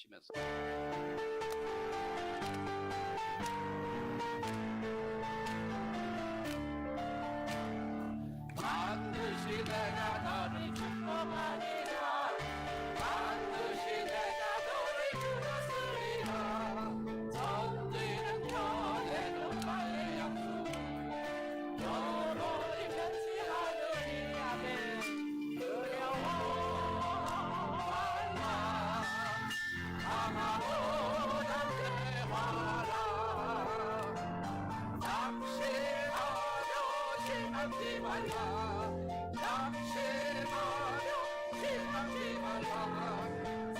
치면서 반드시 내가 너를 축복하리라. 반드시 내가 너를 들었으리라. 전지는 견해는 나의 약속 영원히 변치하느니. 아멘. 두려워 말라. 강하고 담대하라. 낙심하며 실망치 말라. 낙심하며 실망치 말라.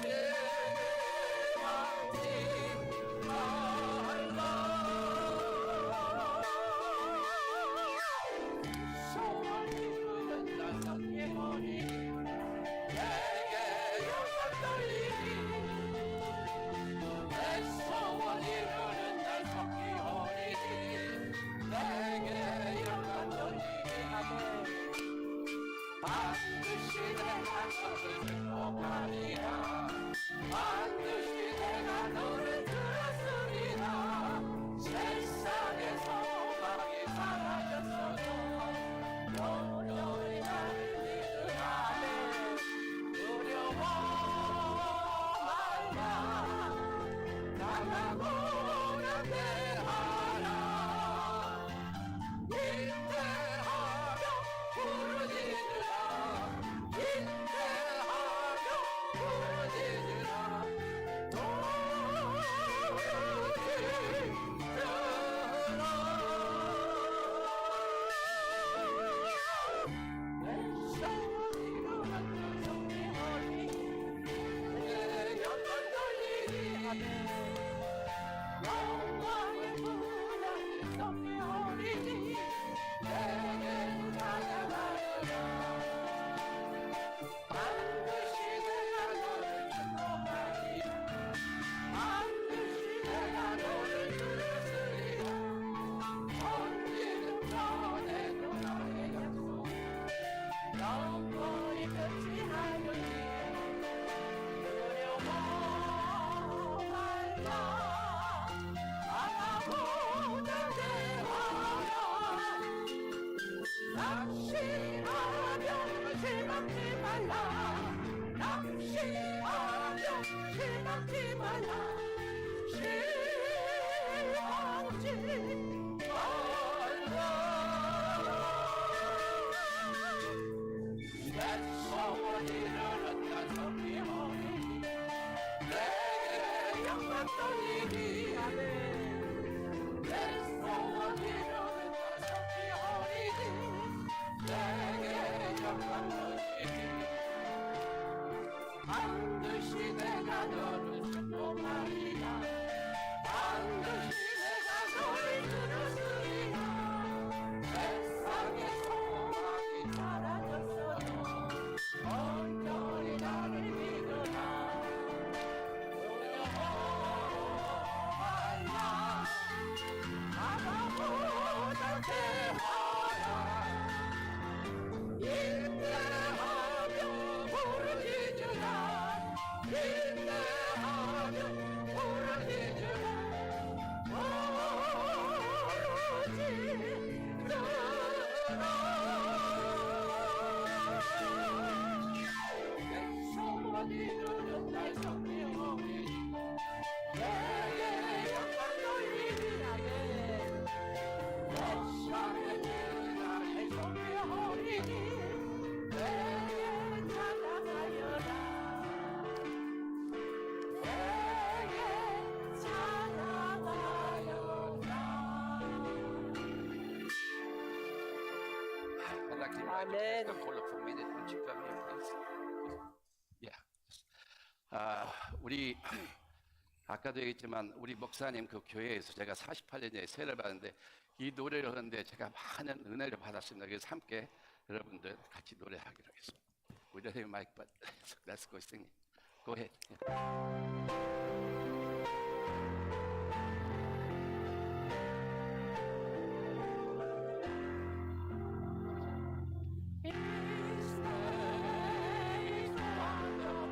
실망치 말라. 소원이 흐른 날 성령이 내게 영광 돌리니. 내 소원이 흐른 날 성령이 내게 영광 돌리니. 반드시 내가 너를 축복하리라. 반드시 내가 너를 들었으리라. 세상의 소망이 사라졌어도 너희 나를 믿으라. 두려워 말라. 강하고 담대하라. 인내하며 부르짖으라. 인내하며 부르짖으라. 내 소원이로 만든 성령이 내 영광 돌리니. 영광의 분량이 성령이니 내게 찬양하리라. 반드시 내가 너를 축복하리라. 낭시하며 실망치 마라 실망치 마라 내 소원이를 얻다 섬기오니 내게 영광 돌리니 아멘 내 소원이를 얻다 섬기오니 내게 영광 돌리니 반드시 내가 너를 축복하리라 반드시 내가 너를 들으리라 세상의 소망이 사라졌어도 온전히 나를 믿으라 두려워하라 아마보다 대하라 인내하며 부르짖으라 인내하며 부르짖으라 부르짖으라 내 소원이 이루는 날 성령이 내게 영광 돌리리라네 내 삶의 나의 성령이니 내게 찬양하여라 내게 찬양하여라 Amen. Call for minute and keep them in place. Yeah. 우리 아까도 얘기했지만 우리 목사님 그 교회에서 제가 48년에 세례를 받았는데 이 노래를 하는데 제가 많은 은혜를 받았습니다. 그래서 함께 여러분들 같이 노래하기로 했습니다. We don't have a mic, but let's go sing. Go ahead. His name is wonderful.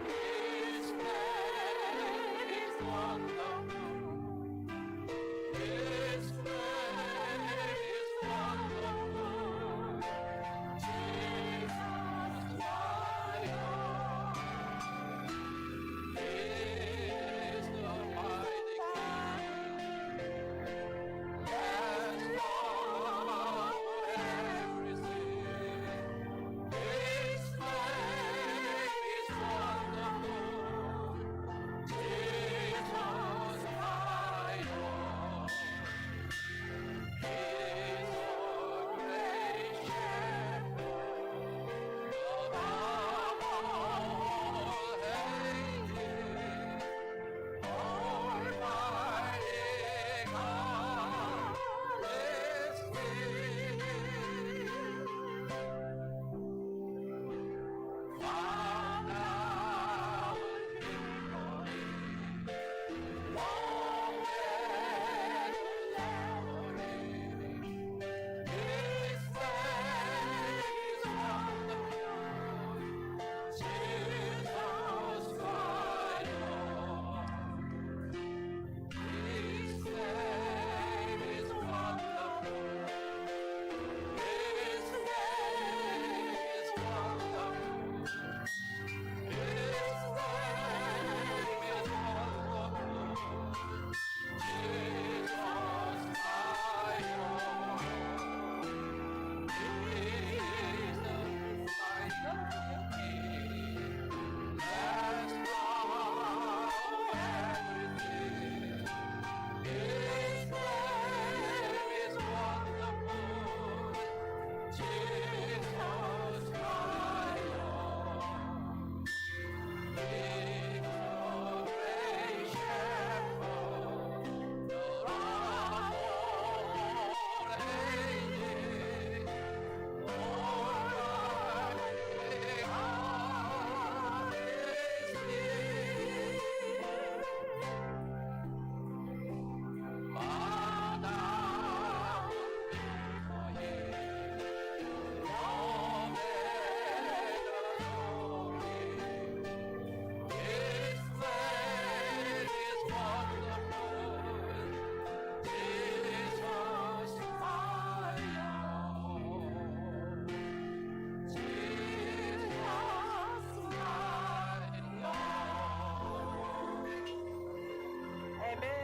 His name is wonderful. His name is wonderful. Jesus, my Lord. He is the mighty King. Let's go everything. His name is wonderful. Jesus, my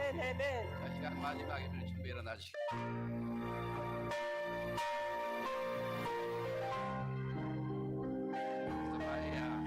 아멘. 자, 시간 마지막에 준비 일어나시고. 마리아,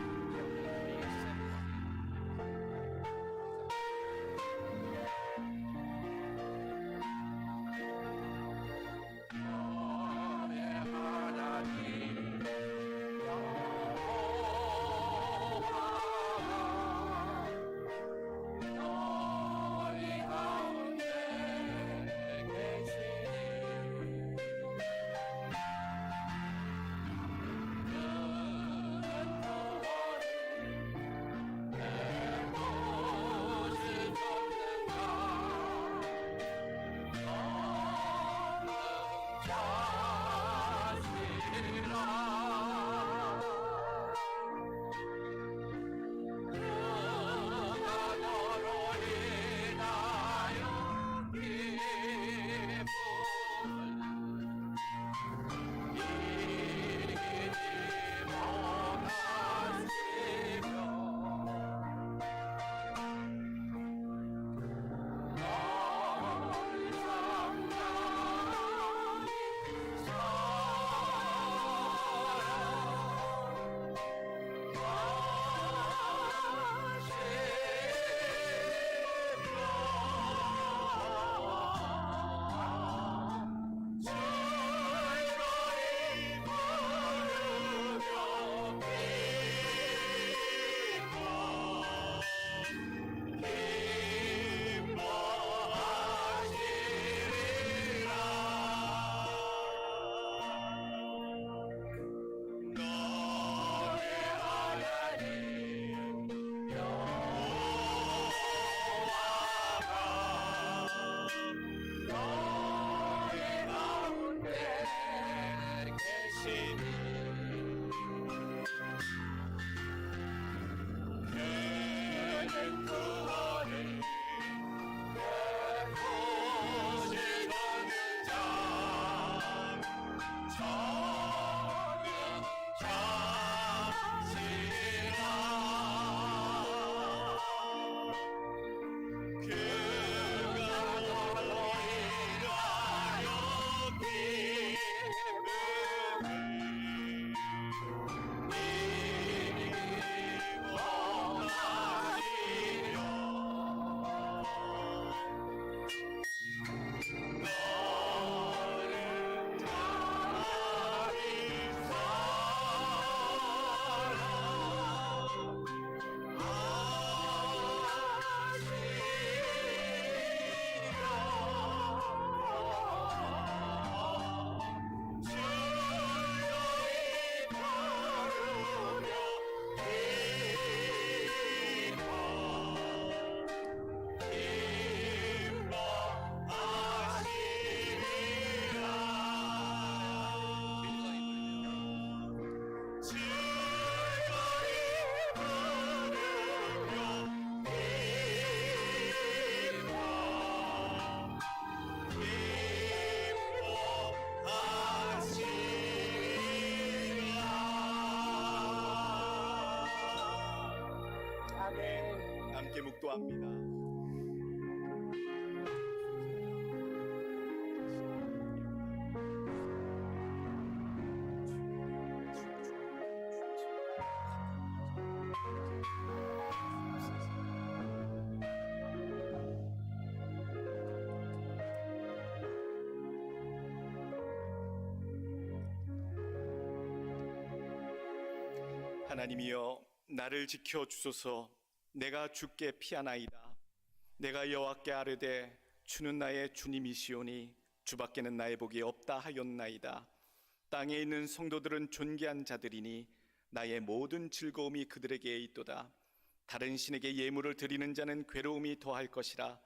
너희 가운데 계시니 함께 묵도합니다. 하나님이여, 나를 지켜 주소서. 내가 주께 피하나이다. 내가 여호와께 아뢰되 주는 나의 주님이시오니 주밖에는 나의 복이 없다 하였나이다. 땅에 있는 성도들은 존귀한 자들이니 나의 모든 즐거움이 그들에게 있도다. 다른 신에게 예물을 드리는 자는 괴로움이 더할 것이라.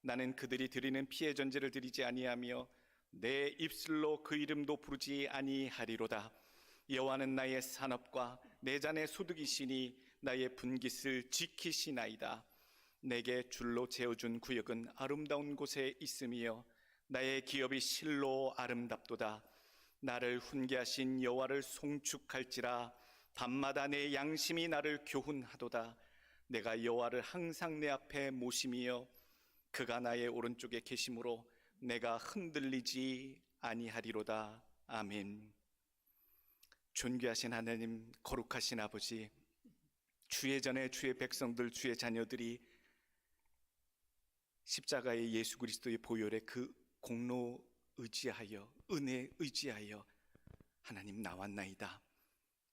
나는 그들이 드리는 피의 전제를 드리지 아니하며 내 입술로 그 이름도 부르지 아니하리로다. 여호와는 나의 산업과 내 잔의 소득이시니 나의 분깃을 지키시나이다. 내게 줄로 재어준 구역은 아름다운 곳에 있으며 나의 기업이 실로 아름답도다. 나를 훈계하신 여호와를 송축할지라. 밤마다 내 양심이 나를 교훈하도다. 내가 여호와를 항상 내 앞에 모심이여 그가 나의 오른쪽에 계심으로 내가 흔들리지 아니하리로다. 아멘. 존귀하신 하나님, 거룩하신 아버지, 주의 전에 주의 백성들, 주의 자녀들이 십자가의 예수 그리스도의 보혈의 그 공로 의지하여, 은혜 의지하여 하나님 나왔나이다.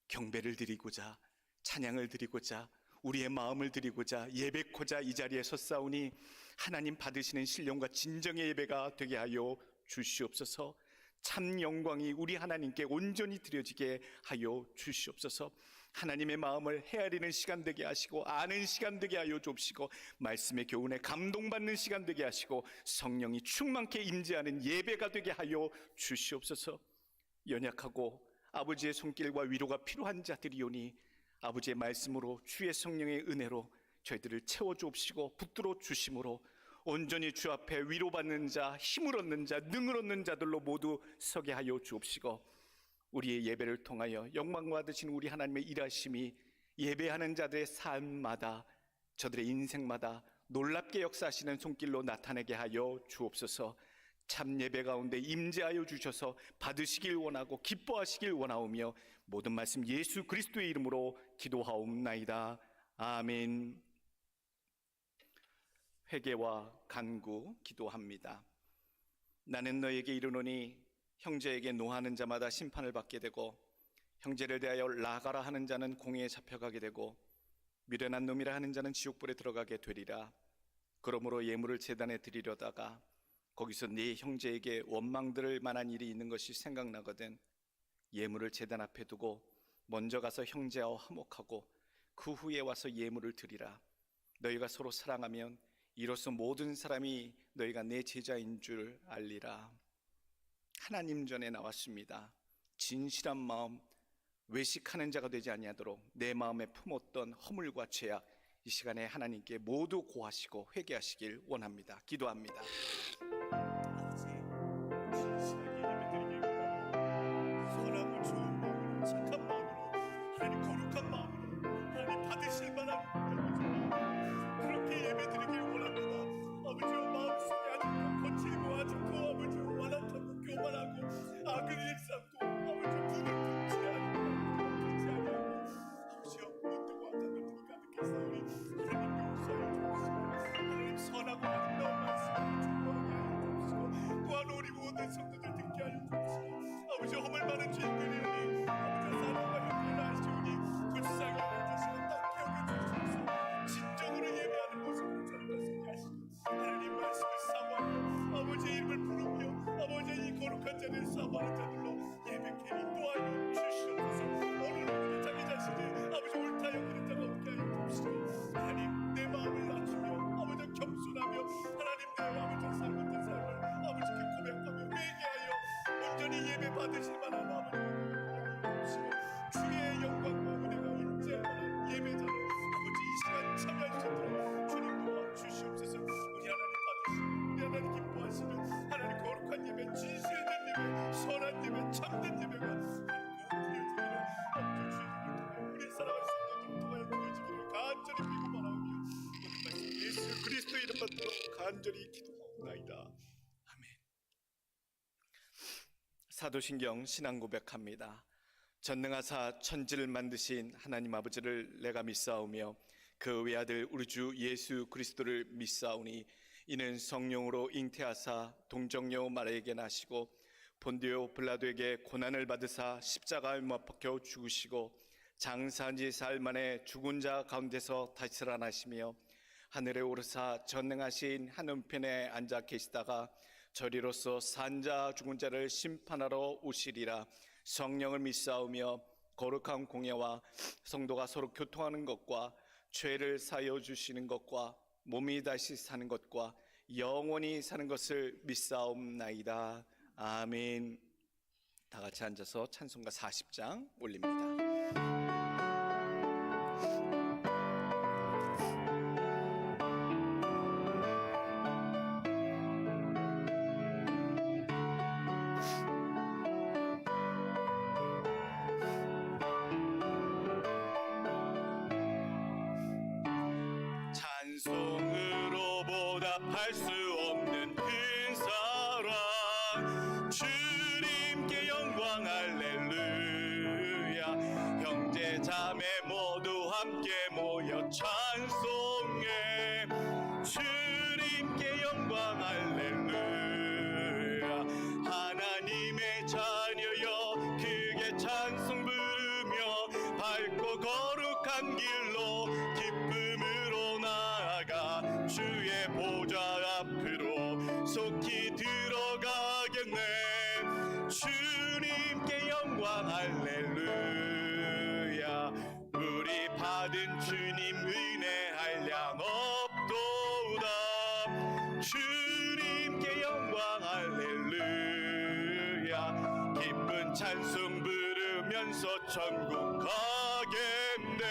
경배를 드리고자, 찬양을 드리고자, 우리의 마음을 드리고자, 예배코자 이 자리에 섰사오니 하나님 받으시는 신령과 진정의 예배가 되게 하여 주시옵소서. 참 영광이 우리 하나님께 온전히 드려지게 하여 주시옵소서. 하나님의 마음을 헤아리는 시간 되게 하시고, 아는 시간 되게 하여 주옵시고, 말씀의 교훈에 감동받는 시간 되게 하시고, 성령이 충만케 임재하는 예배가 되게 하여 주시옵소서. 연약하고 아버지의 손길과 위로가 필요한 자들이오니 아버지의 말씀으로 주의 성령의 은혜로 저희들을 채워주옵시고, 붙들어 주심으로 온전히 주 앞에 위로받는 자, 힘을 얻는 자, 능을 얻는 자들로 모두 서게 하여 주옵시고, 우리의 예배를 통하여 영광 받으신 우리 하나님의 일하심이 예배하는 자들의 삶마다, 저들의 인생마다 놀랍게 역사하시는 손길로 나타내게 하여 주옵소서. 참 예배 가운데 임재하여 주셔서 받으시길 원하고 기뻐하시길 원하오며, 모든 말씀 예수 그리스도의 이름으로 기도하옵나이다. 아멘. 회개와 간구 기도합니다. 나는 너에게 이르노니 형제에게 노하는 자마다 심판을 받게 되고, 형제를 대하여 나가라 하는 자는 공회에 잡혀가게 되고, 미련한 놈이라 하는 자는 지옥불에 들어가게 되리라. 그러므로 예물을 제단에 드리려다가 거기서 네 형제에게 원망 들을 만한 일이 있는 것이 생각나거든 예물을 제단 앞에 두고 먼저 가서 형제와 화목하고 그 후에 와서 예물을 드리라. 너희가 서로 사랑하면 이로써 모든 사람이 너희가 내 제자인 줄 알리라. 하나님 전에 나왔습니다. 진실한 마음, 외식하는 자가 되지 아니하도록 내 마음에 품었던 허물과 죄악, 이 시간에 하나님께 모두 고하시고 회개하시길 원합니다. 기도합니다. 아버지, 진실하게 예배드리길 원합니다. 선하고 좋은 마음으로, 착한 마음으로, 하나님 거룩한 마음으로, 하나님 받으실 만한 그렇게 예배드리길 원합니다. 아버지와 마음속에 아직도 거칠고, 아직도 아버지와 완악하고 교만하고 악을 일삼고, 아버지 불을 붙지 않고 아버지여 못되고 악한 것들이 가득했사오니 하나님 용서하여 주옵시고, 하나님 선하고 아름다운 말씀을 중보하게 하여 주옵시고, 또한 우리 모든 성도들 듣게 하여 주옵시고, 아버지 허물 많은 죄인들이니 아버지 사랑과 형제를 하시오니 불쌍히 여겨주시고 딱히 여겨주시옵소서. 진정으로 예배하는 모습으로 저를 다스리게 하시고, 하나님 말씀을 사모하며 아버지의 이름을 부르며 아버지의 이 거룩한 자리를 사모하는 자들로 예배케 인도하여 주시옵소서. 어느 누구도 자기 자신이 아버지 옳다 여기는 자가 없게 하여 주옵시고, 하나님 내 마음을 낮추며 아버지 겸손하며 하나님 내 아버지 살 같은 삶을 아버지께 고백하며 회개하여 온전히 예배 받으실 만한 아버지 주시고, 주의 영광과 은혜가 임재할 만한 예배자로 아버지 이 시간 참여할 수 있도록 주님 도와주시옵소서. 우리 하나님 받으시고 우리 하나님 기뻐하시는 하나님 거룩한 예배, 진실된 예배, 선한 예배, 참된 예배가 드려지기를 아버지 주의 이름을 통하여 우리 사랑하는 성도들을 통하여 드려지기를 간절히 빌고 바라오며, 모든 말씀 예수 그리스도 이름 받들어 간절히 기도하옵나이다. 아멘. 사도신경 신앙 고백합니다. 전능하사 천지를 만드신 하나님 아버지를 내가 믿사오며 그 외아들 우리 주 예수 그리스도를 믿사오니 이는 성령으로 잉태하사 동정녀 마리아에게 나시고 본디오 빌라도에게 고난을 받으사 십자가에 못 박혀 죽으시고 장사한 지 사흘 만에 죽은 자 가운데서 다시 살아나시며 하늘에 오르사 전능하신 하늘편에 앉아 계시다가 저리로서 산 자 죽은 자를 심판하러 오시리라. 성령을 믿사오며 거룩한 공예와 성도가 서로 교통하는 것과 죄를 사여 주시는 것과 몸이 다시 사는 것과 영원히 사는 것을 믿사옵나이다. 아멘. 다 같이 앉아서 찬송가 40장 올립니다. 찬송으로 보답하 할 수 없는 큰 사랑 주님께 영광 할렐루야. 형제 자매 모두 함께 모여 찬송해 주님께 영광 할렐루야. 하나님의 자녀여 크게 찬송 부르며 밝고 거룩한 길로 기쁨으로 나아가 주의 보좌 앞으로 속히 들어가겠네. 주님께 영광 할렐루야. 우리 받은 주님 은혜 한량 없도다. 주님께 영광 할렐루야. 기쁜 찬송 부르면서 천국 가겠네.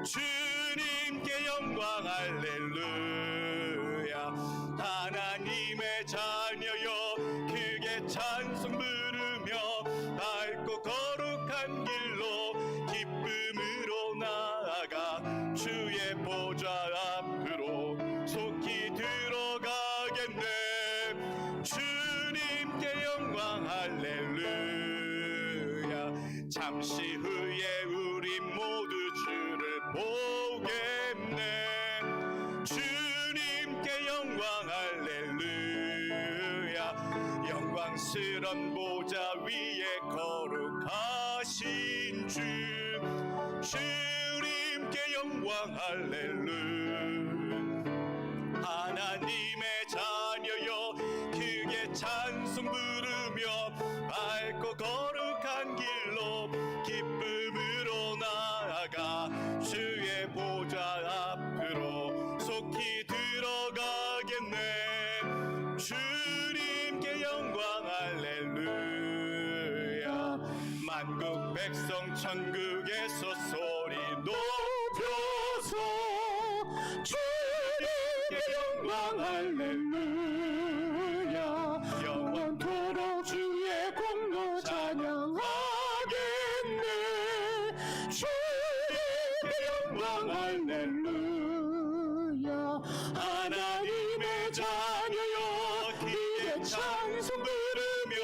주님께 영광 할렐루야. 하나님의 자녀여 크게 찬송 부르며 밝고 거룩한 길로 기쁨으로 나아가 주의 보좌 앞으로 속히 들어가겠네. 주님께 영광 할렐루야. 잠시 후에 우리 모두 주를 보겠네. 주님께 영광 할렐루야. 영광스런 보좌 위에 거룩하신 주 주님께 영광 할렐루야. 하나님의 자녀여 크게 찬송 부르며 밝고 거룩한 길로 기쁨으로 나아가 주의 보좌 앞으로 속히 들어가겠네. 주님께 영광 할렐루야. 만국 백성 천국에서 소리 높여서 주님께 영광 할렐루야. 영원토록 주의 공로 찬양하겠네. 주님께 영광 할렐루야. 하나님의 자녀여 기대 찬송 부르며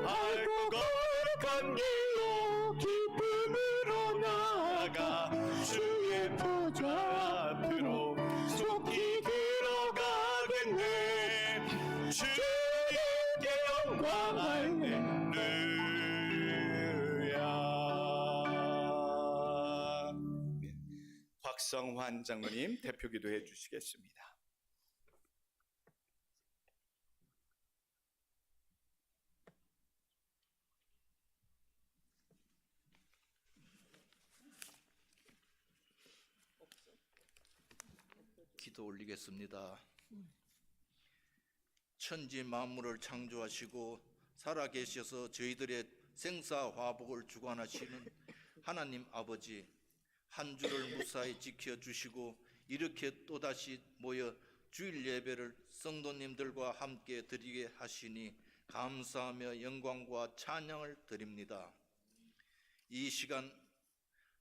밝고 거룩한 길로 기쁨으로 나아가 주의 보좌 앞으로 속히 들어가겠네. 주님께 영광 할렐루야. 곽성환 장로님 대표 기도해 주시겠습니다. 기도 올리겠습니다. 천지 만물을 창조하시고 살아계셔서 저희들의 생사화복을 주관하시는 하나님 아버지, 한 주를 무사히 지켜주시고 이렇게 또다시 모여 주일 예배를 성도님들과 함께 드리게 하시니 감사하며 영광과 찬양을 드립니다. 이 시간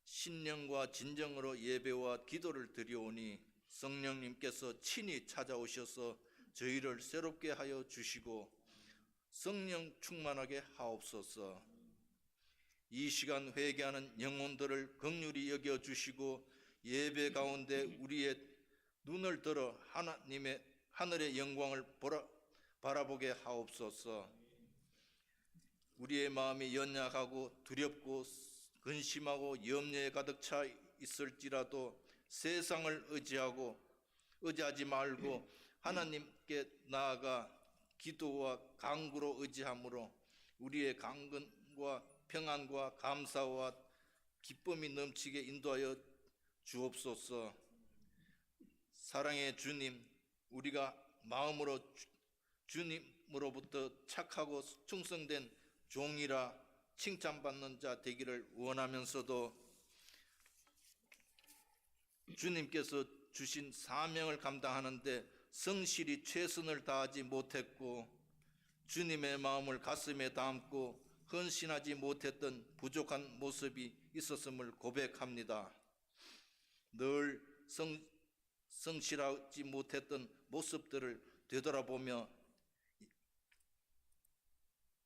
신령과 진정으로 예배와 기도를 드려오니 성령님께서 친히 찾아오셔서 저희를 새롭게 하여 주시고 성령 충만하게 하옵소서. 이 시간 회개하는 영혼들을 긍휼히 여겨 주시고 예배 가운데 우리의 눈을 들어 하나님의 하늘의 영광을 바라보게 하옵소서. 우리의 마음이 연약하고 두렵고 근심하고 염려에 가득 차 있을지라도 세상을 의지하지 말고 하나님께 나아가 기도와 간구로 의지함으로 우리의 강건과 평안과 감사와 기쁨이 넘치게 인도하여 주옵소서. 사랑의 주님, 우리가 마음으로 주님으로부터 착하고 충성된 종이라 칭찬받는 자 되기를 원하면서도 주님께서 주신 사명을 감당하는데 성실히 최선을 다하지 못했고 주님의 마음을 가슴에 담고 헌신하지 못했던 부족한 모습이 있었음을 고백합니다. 늘 성실하지 못했던 모습들을 되돌아보며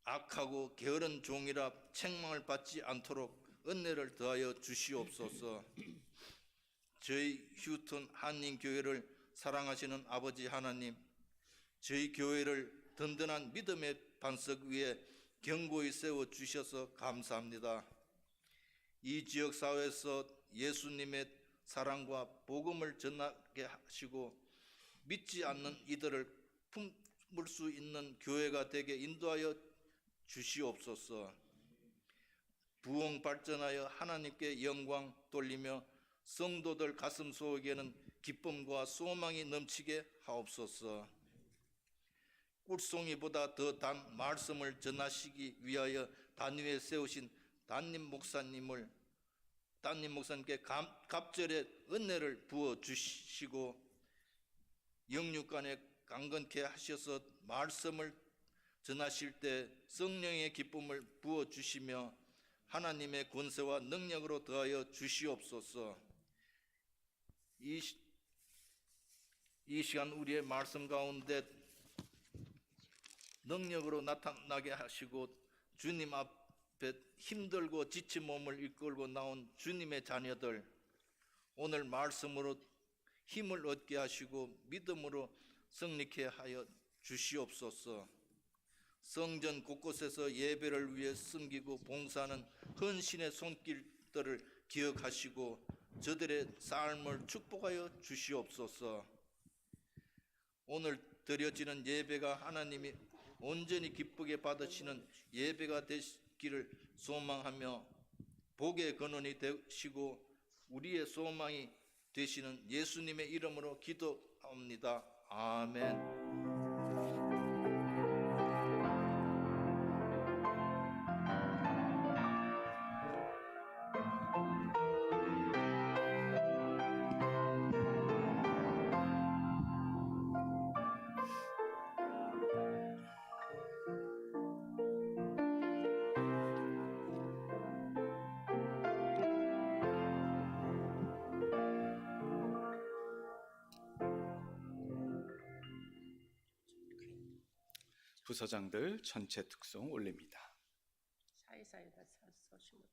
악하고 게으른 종이라 책망을 받지 않도록 은혜를 더하여 주시옵소서. 저희 휴턴 한인교회를 사랑하시는 아버지 하나님, 저희 교회를 든든한 믿음의 반석 위에 견고히 세워주셔서 감사합니다. 이 지역사회에서 예수님의 사랑과 복음을 전하게 하시고 믿지 않는 이들을 품을 수 있는 교회가 되게 인도하여 주시옵소서. 부흥 발전하여 하나님께 영광 돌리며 성도들 가슴 속에는 기쁨과 소망이 넘치게 하옵소서. 꿀송이보다 더 단 말씀을 전하시기 위하여 단위에 세우신 담임 목사님께 갑절의 은혜를 부어 주시고 영육간에 강건케 하셔서 말씀을 전하실 때 성령의 기쁨을 부어 주시며 하나님의 권세와 능력으로 더하여 주시옵소서. 이 시간 우리의 말씀 가운데 능력으로 나타나게 하시고 주님 앞에 힘들고 지친 몸을 이끌고 나온 주님의 자녀들, 오늘 말씀으로 힘을 얻게 하시고 믿음으로 승리케 하여 주시옵소서. 성전 곳곳에서 예배를 위해 섬기고 봉사하는 헌신의 손길들을 기억하시고 저들의 삶을 축복하여 주시옵소서. 오늘 드려지는 예배가 하나님이 온전히 기쁘게 받으시는 예배가 되기를 소망하며 복의 근원이 되시고 우리의 소망이 되시는 예수님의 이름으로 기도합니다. 아멘. 부서장들 전체 특송 올립니다. 사이사이다 서시면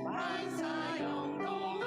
만사 영동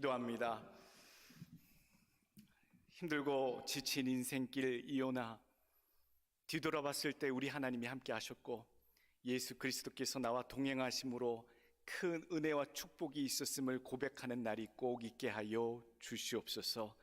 기도합니다. 힘들고 지친 인생길 이어나 뒤돌아봤을 때 우리 하나님이 함께 하셨고 예수 그리스도께서 나와 동행하심으로 큰 은혜와 축복이 있었음을 고백하는 날이 꼭 있게 하여 주시옵소서.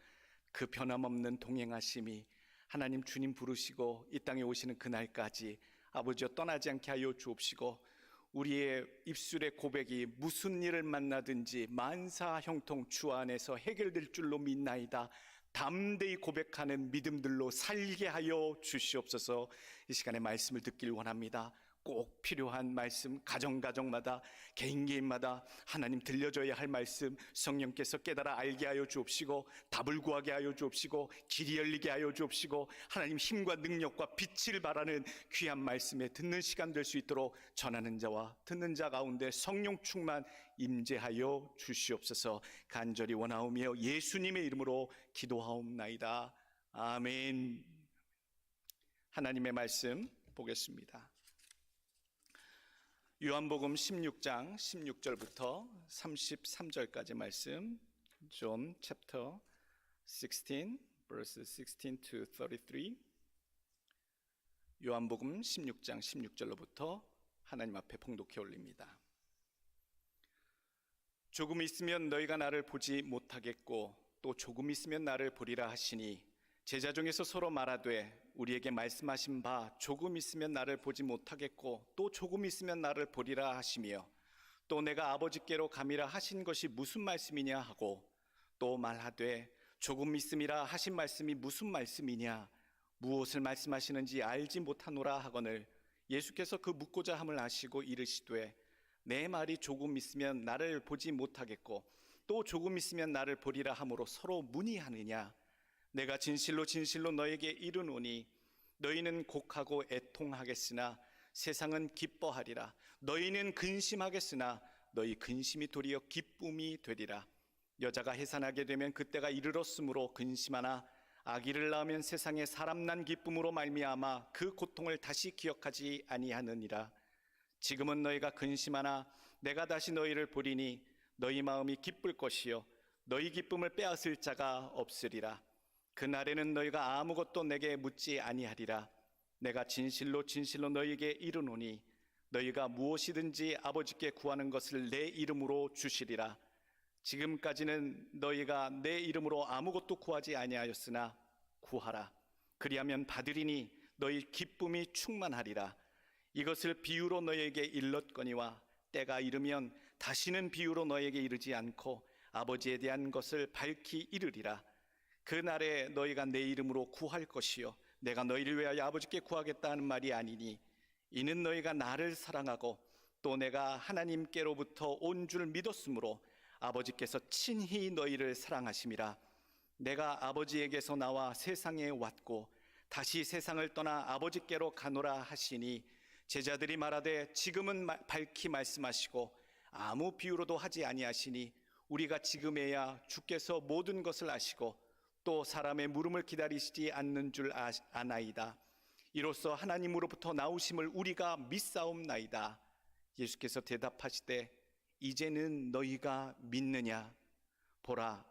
그 변함없는 동행하심이 하나님 주님 부르시고 이 땅에 오시는 그날까지 아버지여 떠나지 않게 하여 주옵시고, 우리의 입술의 고백이 무슨 일을 만나든지 만사 형통 주 안에서 해결될 줄로 믿나이다 담대히 고백하는 믿음들로 살게 하여 주시옵소서. 이 시간에 말씀을 듣길 원합니다. 꼭 필요한 말씀, 가정마다 개인마다 하나님 들려줘야 할 말씀 성령께서 깨달아 알게 하여 주옵시고, 답을 구하게 하여 주옵시고, 길이 열리게 하여 주옵시고, 하나님 힘과 능력과 빛을 발하는 귀한 말씀에 듣는 시간 될 수 있도록 전하는 자와 듣는 자 가운데 성령 충만 임재하여 주시옵소서. 간절히 원하오며 예수님의 이름으로 기도하옵나이다. 아멘. 하나님의 말씀 보겠습니다. 요한복음 16장 16절부터 33절까지 말씀. John chapter 16 verses 16 to 33. 요한복음 16장 16절로부터 하나님 앞에 봉독해 올립니다. 조금 있으면 너희가 나를 보지 못하겠고 또 조금 있으면 나를 보리라 하시니, 제자 중에서 서로 말하되 우리에게 말씀하신 바 조금 있으면 나를 보지 못하겠고 또 조금 있으면 나를 보리라 하시며, 또 내가 아버지께로 감이라 하신 것이 무슨 말씀이냐 하고, 또 말하되 조금 있음이라 하신 말씀이 무슨 말씀이냐, 무엇을 말씀하시는지 알지 못하노라 하거늘, 예수께서 그 묻고자 함을 아시고 이르시되 내 말이 조금 있으면 나를 보지 못하겠고 또 조금 있으면 나를 보리라 함으로 서로 문의하느냐. 내가 진실로 진실로 너에게 이르노니 너희는 곡하고 애통하겠으나 세상은 기뻐하리라. 너희는 근심하겠으나 너희 근심이 도리어 기쁨이 되리라. 여자가 해산하게 되면 그때가 이르렀으므로 근심하나 아기를 낳으면 세상에 사람 난 기쁨으로 말미암아 그 고통을 다시 기억하지 아니하느니라. 지금은 너희가 근심하나 내가 다시 너희를 보리니 너희 마음이 기쁠 것이요 너희 기쁨을 빼앗을 자가 없으리라. 그날에는 너희가 아무것도 내게 묻지 아니하리라. 내가 진실로 진실로 너희에게 이르노니 너희가 무엇이든지 아버지께 구하는 것을 내 이름으로 주시리라. 지금까지는 너희가 내 이름으로 아무것도 구하지 아니하였으나 구하라. 그리하면 받으리니 너희 기쁨이 충만하리라. 이것을 비유로 너희에게 일렀거니와 때가 이르면 다시는 비유로 너희에게 이르지 않고 아버지에 대한 것을 밝히 이르리라. 그날에 너희가 내 이름으로 구할 것이요 내가 너희를 위하여 아버지께 구하겠다 하는 말이 아니니, 이는 너희가 나를 사랑하고 또 내가 하나님께로부터 온 줄 믿었으므로 아버지께서 친히 너희를 사랑하심이라. 내가 아버지에게서 나와 세상에 왔고 다시 세상을 떠나 아버지께로 가노라 하시니, 제자들이 말하되 지금은 밝히 말씀하시고 아무 비유로도 하지 아니하시니 우리가 지금에야 주께서 모든 것을 아시고 또 사람의 물음을 기다리시지 않는 줄 아나이다. 이로써 하나님으로부터 나오심을 우리가 믿사옵나이다. 예수께서 대답하시되 이제는 너희가 믿느냐? 보라,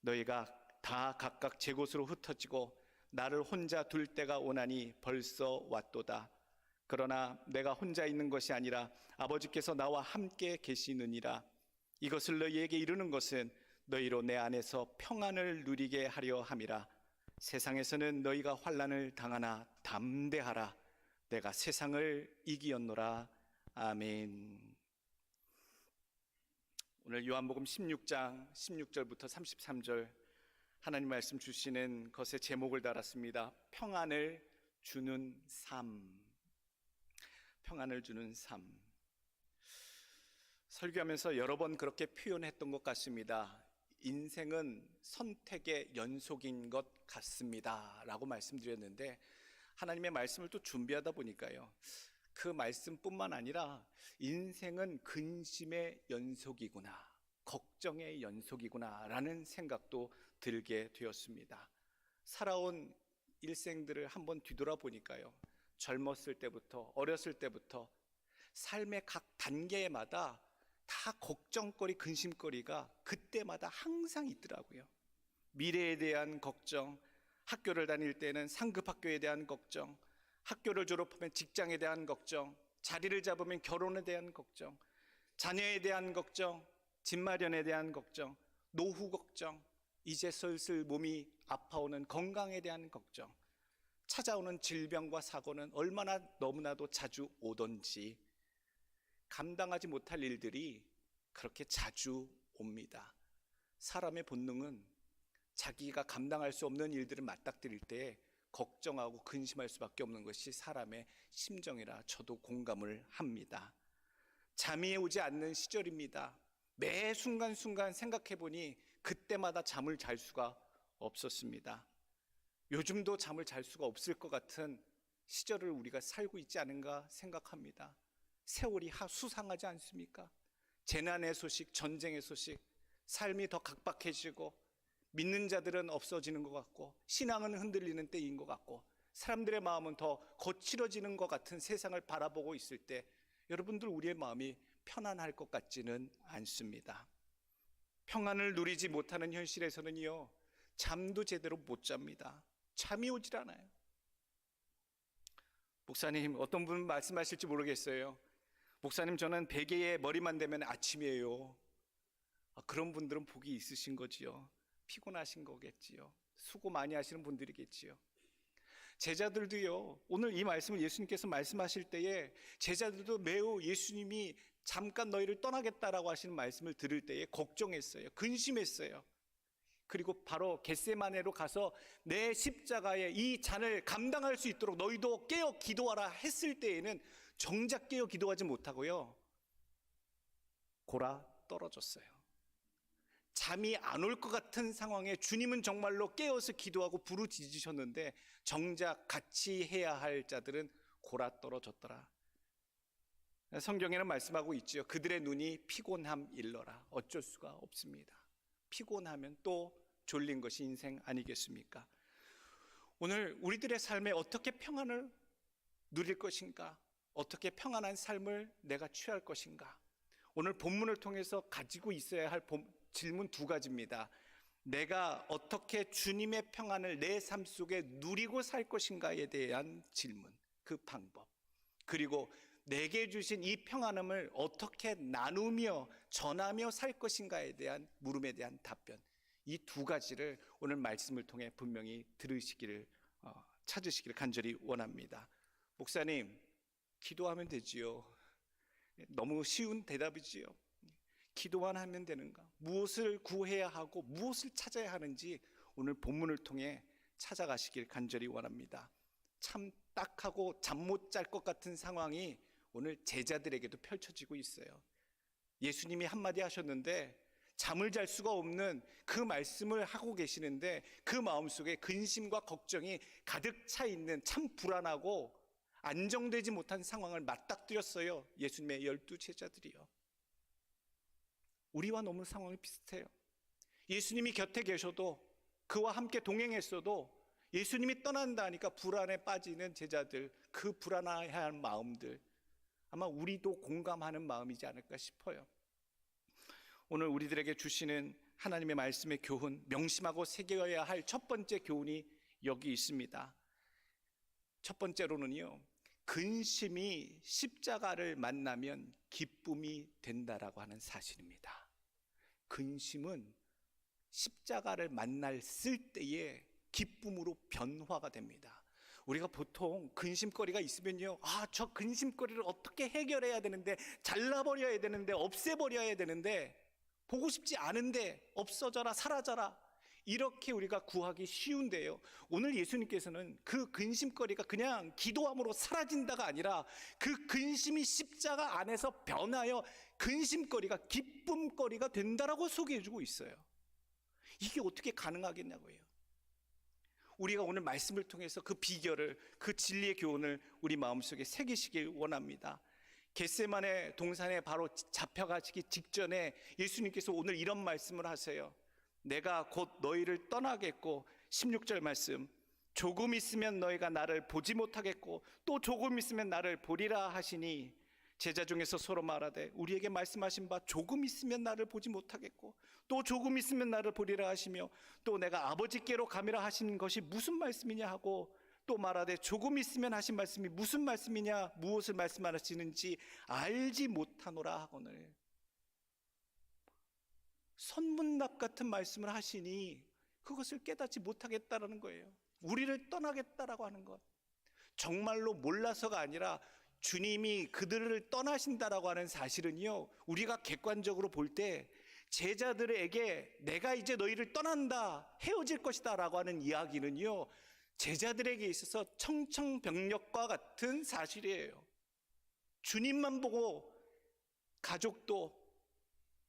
너희가 다 각각 제 곳으로 흩어지고 나를 혼자 둘 때가 오나니 벌써 왔도다. 그러나 내가 혼자 있는 것이 아니라 아버지께서 나와 함께 계시느니라. 이것을 너희에게 이르는 것은 너희로 내 안에서 평안을 누리게 하려 함이라. 세상에서는 너희가 환난을 당하나 담대하라. 내가 세상을 이기었노라. 아멘. 오늘 요한복음 16장 16절부터 33절 하나님 말씀 주시는 것의 제목을 달았습니다. 평안을 주는 삶. 평안을 주는 삶. 설교하면서 여러 번 그렇게 표현했던 것 같습니다. 인생은 선택의 연속인 것 같습니다 라고 말씀드렸는데, 하나님의 말씀을 또 준비하다 보니까요, 그 말씀뿐만 아니라 인생은 근심의 연속이구나, 걱정의 연속이구나 라는 생각도 들게 되었습니다. 살아온 일생들을 한번 뒤돌아보니까요, 젊었을 때부터 어렸을 때부터 삶의 각 단계마다 다 걱정거리, 근심거리가 그때마다 항상 있더라고요. 미래에 대한 걱정, 학교를 다닐 때는 상급 학교에 대한 걱정, 학교를 졸업하면 직장에 대한 걱정, 자리를 잡으면 결혼에 대한 걱정, 자녀에 대한 걱정, 집 마련에 대한 걱정, 노후 걱정, 이제 슬슬 몸이 아파오는 건강에 대한 걱정, 찾아오는 질병과 사고는 얼마나 너무나도 자주 오던지 감당하지 못할 일들이 그렇게 자주 옵니다. 사람의 본능은 자기가 감당할 수 없는 일들을 맞닥뜨릴 때 걱정하고 근심할 수밖에 없는 것이 사람의 심정이라 저도 공감을 합니다. 잠이 오지 않는 시절입니다. 매 순간순간 생각해 보니 그때마다 잠을 잘 수가 없었습니다. 요즘도 잠을 잘 수가 없을 것 같은 시절을 우리가 살고 있지 않은가 생각합니다. 세월이 수상하지 않습니까? 재난의 소식, 전쟁의 소식, 삶이 더 각박해지고 믿는 자들은 없어지는 것 같고 신앙은 흔들리는 때인 것 같고 사람들의 마음은 더 거칠어지는 것 같은 세상을 바라보고 있을 때 여러분들 우리의 마음이 편안할 것 같지는 않습니다. 평안을 누리지 못하는 현실에서는요, 잠도 제대로 못 잡니다. 잠이 오질 않아요. 목사님, 어떤 분 말씀하실지 모르겠어요. 목사님, 저는 베개에 머리만 대면 아침이에요. 그런 분들은 복이 있으신 거지요. 피곤하신 거겠지요. 수고 많이 하시는 분들이겠지요. 제자들도요, 오늘 이 말씀을 예수님께서 말씀하실 때에 제자들도 매우 예수님이 잠깐 너희를 떠나겠다라고 하시는 말씀을 들을 때에 걱정했어요. 근심했어요. 그리고 바로 겟세마네로 가서 내 십자가의 이 잔을 감당할 수 있도록 너희도 깨어 기도하라 했을 때에는 정작 깨어 기도하지 못하고요, 골아 떨어졌어요. 잠이 안 올 것 같은 상황에 주님은 정말로 깨어서 기도하고 부르짖으셨는데 정작 같이 해야 할 자들은 골아 떨어졌더라. 성경에는 말씀하고 있지요. 그들의 눈이 피곤함 일러라. 어쩔 수가 없습니다. 피곤하면 또 졸린 것이 인생 아니겠습니까? 오늘 우리들의 삶에 어떻게 평안을 누릴 것인가? 어떻게 평안한 삶을 내가 취할 것인가? 오늘 본문을 통해서 가지고 있어야 할 질문 두 가지입니다. 내가 어떻게 주님의 평안을 내 삶 속에 누리고 살 것인가에 대한 질문, 그 방법, 그리고 내게 주신 이 평안함을 어떻게 나누며 전하며 살 것인가에 대한 물음에 대한 답변, 이 두 가지를 오늘 말씀을 통해 분명히 들으시기를 찾으시기를 간절히 원합니다. 목사님, 기도하면 되지요. 너무 쉬운 대답이지요. 기도만 하면 되는가? 무엇을 구해야 하고 무엇을 찾아야 하는지 오늘 본문을 통해 찾아가시길 간절히 원합니다. 참 딱하고 잠 못 잘 것 같은 상황이 오늘 제자들에게도 펼쳐지고 있어요. 예수님이 한마디 하셨는데 잠을 잘 수가 없는 그 말씀을 하고 계시는데 그 마음속에 근심과 걱정이 가득 차 있는 참 불안하고 안정되지 못한 상황을 맞닥뜨렸어요. 예수님의 12 제자들이요. 우리와 너무 상황이 비슷해요. 예수님이 곁에 계셔도, 그와 함께 동행했어도 예수님이 떠난다 하니까 불안에 빠지는 제자들, 그 불안해하는 마음들, 아마 우리도 공감하는 마음이지 않을까 싶어요. 오늘 우리들에게 주시는 하나님의 말씀의 교훈, 명심하고 새겨야 할 첫 번째 교훈이 여기 있습니다. 첫 번째로는요, 근심이 십자가를 만나면 기쁨이 된다라고 하는 사실입니다. 근심은 십자가를 만났을 때에 기쁨으로 변화가 됩니다. 우리가 보통 근심거리가 있으면요, 저 근심거리를 어떻게 해결해야 되는데, 잘라버려야 되는데, 없애버려야 되는데, 보고 싶지 않은데 없어져라, 사라져라, 이렇게 우리가 구하기 쉬운데요, 오늘 예수님께서는 그 근심거리가 그냥 기도함으로 사라진다가 아니라 그 근심이 십자가 안에서 변하여 근심거리가 기쁨거리가 된다라고 소개해주고 있어요. 이게 어떻게 가능하겠냐고요. 우리가 오늘 말씀을 통해서 그 비결을, 그 진리의 교훈을 우리 마음속에 새기시길 원합니다. 겟세마네 동산에 바로 잡혀가시기 직전에 예수님께서 오늘 이런 말씀을 하세요. 내가 곧 너희를 떠나겠고, 16절 말씀, 조금 있으면 너희가 나를 보지 못하겠고 또 조금 있으면 나를 보리라 하시니 제자 중에서 서로 말하되 우리에게 말씀하신 바 조금 있으면 나를 보지 못하겠고 또 조금 있으면 나를 보리라 하시며 또 내가 아버지께로 가미라 하신 것이 무슨 말씀이냐 하고 또 말하되 조금 있으면 하신 말씀이 무슨 말씀이냐 무엇을 말씀하시는지 알지 못하노라 하거늘. 선문답 같은 말씀을 하시니 그것을 깨닫지 못하겠다라는 거예요. 우리를 떠나겠다라고 하는 것. 정말로 몰라서가 아니라 주님이 그들을 떠나신다라고 하는 사실은요, 우리가 객관적으로 볼 때 제자들에게 내가 이제 너희를 떠난다, 헤어질 것이다 라고 하는 이야기는요, 제자들에게 있어서 청천벽력과 같은 사실이에요. 주님만 보고 가족도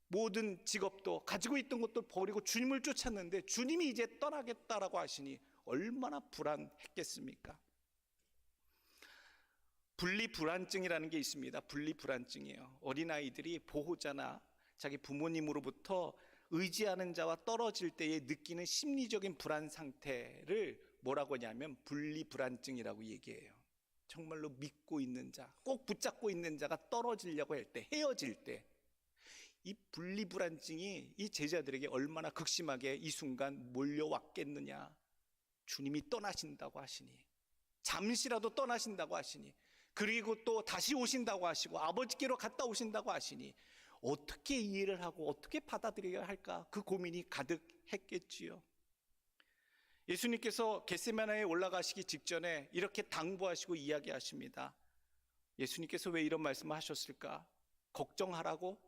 모든 직업도 가지고 있던 것도 버리고 주님을 쫓았는데 주님이 이제 떠나겠다라고 하시니 얼마나 불안했겠습니까? 분리불안증이라는 게 있습니다. 분리불안증이에요. 어린아이들이 보호자나 자기 부모님으로부터 의지하는 자와 떨어질 때에 느끼는 심리적인 불안 상태를 뭐라고 하냐면 분리불안증이라고 얘기해요. 정말로 믿고 있는 자, 꼭 붙잡고 있는 자가 떨어지려고 할 때, 헤어질 때, 이 분리불안증이 이 제자들에게 얼마나 극심하게 이 순간 몰려왔겠느냐. 주님이 떠나신다고 하시니, 잠시라도 떠나신다고 하시니, 그리고 또 다시 오신다고 하시고 아버지께로 갔다 오신다고 하시니 어떻게 이해를 하고 어떻게 받아들여야 할까, 그 고민이 가득했겠지요. 예수님께서 겟세마네에 올라가시기 직전에 이렇게 당부하시고 이야기하십니다. 예수님께서 왜 이런 말씀을 하셨을까? 걱정하라고?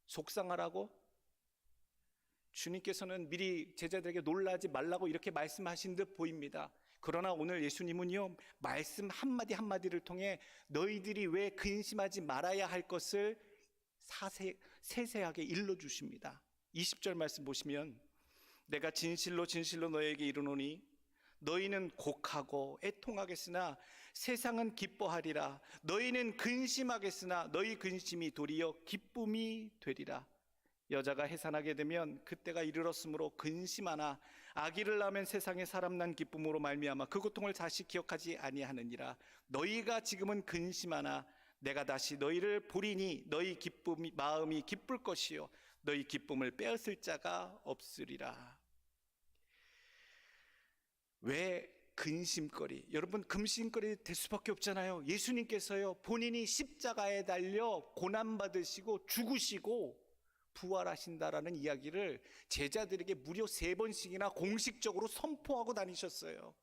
속상하라고? 주님께서는 미리 제자들에게 놀라지 말라고 이렇게 말씀하신 듯 보입니다. 그러나 오늘 예수님은요, 말씀 한마디 한마디를 통해 너희들이 왜 근심하지 말아야 할 것을 세세하게 일러주십니다. 20절 말씀 보시면 내가 진실로 진실로 너희에게 이르노니 너희는 곡하고 애통하겠으나 세상은 기뻐하리라. 너희는 근심하겠으나 너희 근심이 도리어 기쁨이 되리라. 여자가 해산하게 되면 그때가 이르렀으므로 근심하나 아기를 낳으면 세상에 사람 난 기쁨으로 말미암아 그 고통을 다시 기억하지 아니하느니라. 너희가 지금은 근심하나 내가 다시 너희를 보리니 너희 마음이 기쁠 것이요 너희 기쁨을 빼앗을 자가 없으리라. 왜 근심거리? 여러분, 근심거리 될 수밖에 없잖아요. 예수님께서요, 본인이 십자가에 달려 고난받으시고 죽으시고 부활하신다라는 이야기를 제자들에게 무려 3번씩이나 공식적으로 선포하고 다니셨어요.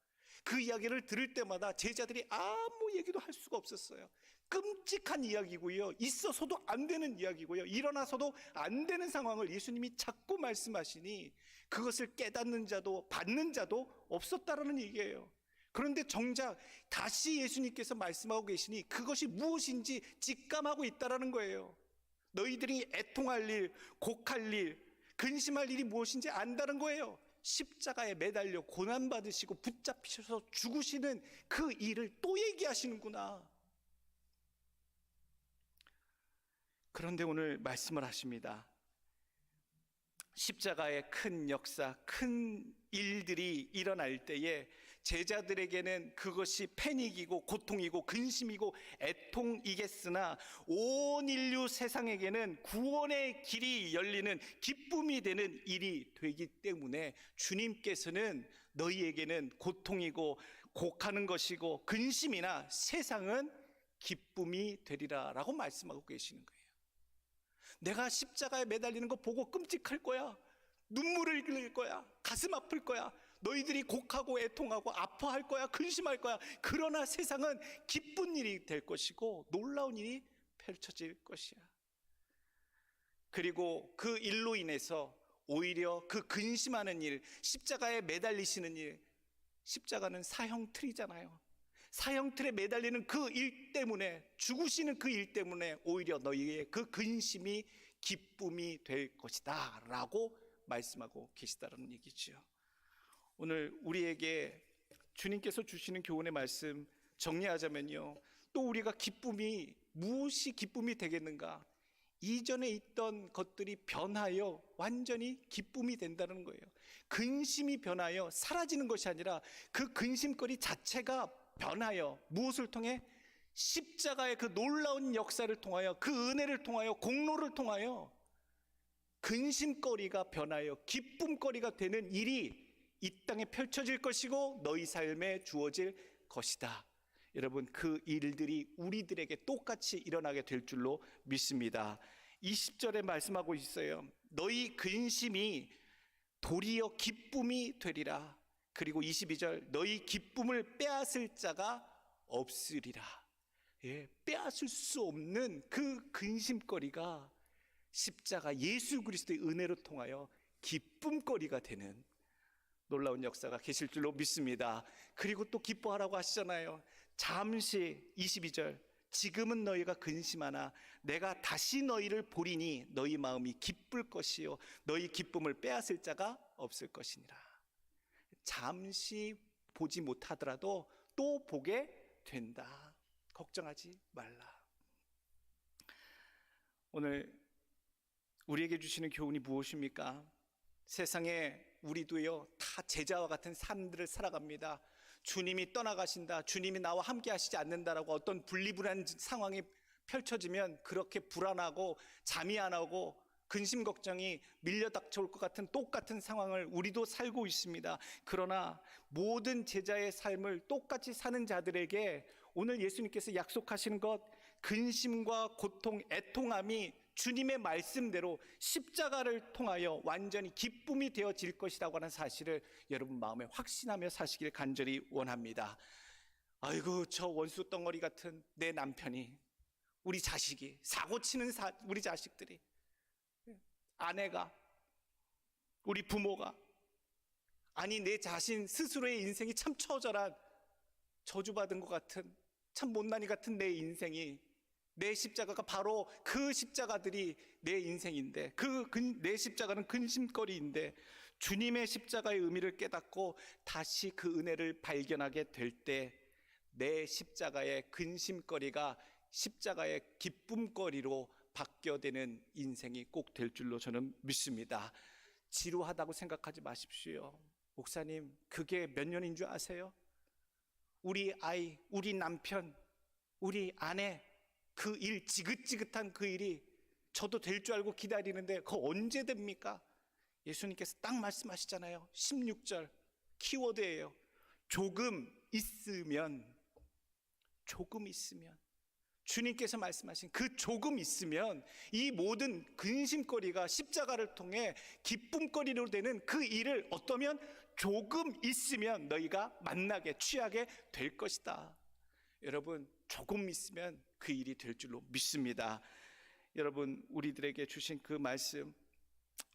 그 이야기를 들을 때마다 제자들이 아무 얘기도 할 수가 없었어요. 끔찍한 이야기고요, 있어서도 안 되는 이야기고요, 일어나서도 안 되는 상황을 예수님이 자꾸 말씀하시니 그것을 깨닫는 자도 받는 자도 없었다라는 얘기예요. 그런데 정작 다시 예수님께서 말씀하고 계시니 그것이 무엇인지 직감하고 있다라는 거예요. 너희들이 애통할 일, 곡할 일, 근심할 일이 무엇인지 안다는 거예요. 십자가에 매달려 고난받으시고 붙잡히셔서 죽으시는 그 일을 또 얘기하시는구나. 그런데 오늘 말씀을 하십니다. 십자가의 큰 역사, 큰 일들이 일어날 때에 제자들에게는 그것이 패닉이고 고통이고 근심이고 애통이겠으나 온 인류 세상에게는 구원의 길이 열리는 기쁨이 되는 일이 되기 때문에 주님께서는 너희에게는 고통이고 곡하는 것이고 근심이나 세상은 기쁨이 되리라 라고 말씀하고 계시는 거예요. 내가 십자가에 매달리는 거 보고 끔찍할 거야. 눈물을 흘릴 거야. 가슴 아플 거야. 너희들이 곡하고 애통하고 아파할 거야. 근심할 거야. 그러나 세상은 기쁜 일이 될 것이고 놀라운 일이 펼쳐질 것이야. 그리고 그 일로 인해서 오히려 그 근심하는 일, 십자가에 매달리시는 일, 십자가는 사형틀이잖아요. 사형틀에 매달리는 그 일 때문에, 죽으시는 그 일 때문에 오히려 너희의 그 근심이 기쁨이 될 것이다 라고 말씀하고 계시다는 얘기죠. 오늘 우리에게 주님께서 주시는 교훈의 말씀 정리하자면요, 또 우리가 기쁨이 무엇이 기쁨이 되겠는가? 이전에 있던 것들이 변하여 완전히 기쁨이 된다는 거예요. 근심이 변하여 사라지는 것이 아니라 그 근심거리 자체가 변하여 무엇을 통해? 십자가의 그 놀라운 역사를 통하여, 그 은혜를 통하여, 공로를 통하여 근심거리가 변하여 기쁨거리가 되는 일이 이 땅에 펼쳐질 것이고 너희 삶에 주어질 것이다. 여러분, 그 일들이 우리들에게 똑같이 일어나게 될 줄로 믿습니다. 20절에 말씀하고 있어요. 너희 근심이 도리어 기쁨이 되리라. 그리고 22절, 너희 기쁨을 빼앗을 자가 없으리라. 빼앗을 수 없는 그 근심거리가 십자가 예수 그리스도의 은혜로 통하여 기쁨거리가 되는 놀라운 역사가 계실 줄로 믿습니다. 그리고 또 기뻐하라고 하시잖아요. 잠시 22절, 지금은 너희가 근심하나 내가 다시 너희를 보리니 너희 마음이 기쁠 것이요 너희 기쁨을 빼앗을 자가 없을 것이니라. 잠시 보지 못하더라도 또 보게 된다. 걱정하지 말라. 오늘 우리에게 주시는 교훈이 무엇입니까? 세상에 우리도요 다 제자와 같은 삶들을 살아갑니다. 주님이 떠나가신다, 주님이 나와 함께 하시지 않는다라고 어떤 분리불안 상황이 펼쳐지면 그렇게 불안하고 잠이 안 오고 근심 걱정이 밀려닥쳐올 것 같은 똑같은 상황을 우리도 살고 있습니다. 그러나 모든 제자의 삶을 똑같이 사는 자들에게 오늘 예수님께서 약속하시는 것, 근심과 고통, 애통함이 주님의 말씀대로 십자가를 통하여 완전히 기쁨이 되어질 것이라고 하는 사실을 여러분 마음에 확신하며 사시길 간절히 원합니다. 아이고, 저 원수 덩어리 같은 내 남편이, 우리 자식이, 사고치는 우리 자식들이, 아내가, 우리 부모가, 아니 내 자신 스스로의 인생이 참 처절한 저주받은 것 같은 참 못난이 같은 내 인생이, 내 십자가가 바로 그 십자가들이 내 인생인데, 내 십자가는 근심거리인데 주님의 십자가의 의미를 깨닫고 다시 그 은혜를 발견하게 될 때 내 십자가의 근심거리가 십자가의 기쁨거리로 바뀌어되는 인생이 꼭 될 줄로 저는 믿습니다. 지루하다고 생각하지 마십시오. 목사님, 그게 몇 년인 줄 아세요? 우리 아이, 우리 남편, 우리 아내, 그 일, 지긋지긋한 그 일이 저도 될 줄 알고 기다리는데 그거 언제 됩니까? 예수님께서 딱 말씀하시잖아요. 16절 키워드예요. 조금 있으면, 조금 있으면, 주님께서 말씀하신 그 조금 있으면 이 모든 근심거리가 십자가를 통해 기쁨거리로 되는 그 일을 어떠면 조금 있으면 너희가 만나게, 취하게 될 것이다. 여러분, 조금 있으면 그 일이 될 줄로 믿습니다. 여러분, 우리들에게 주신 그 말씀,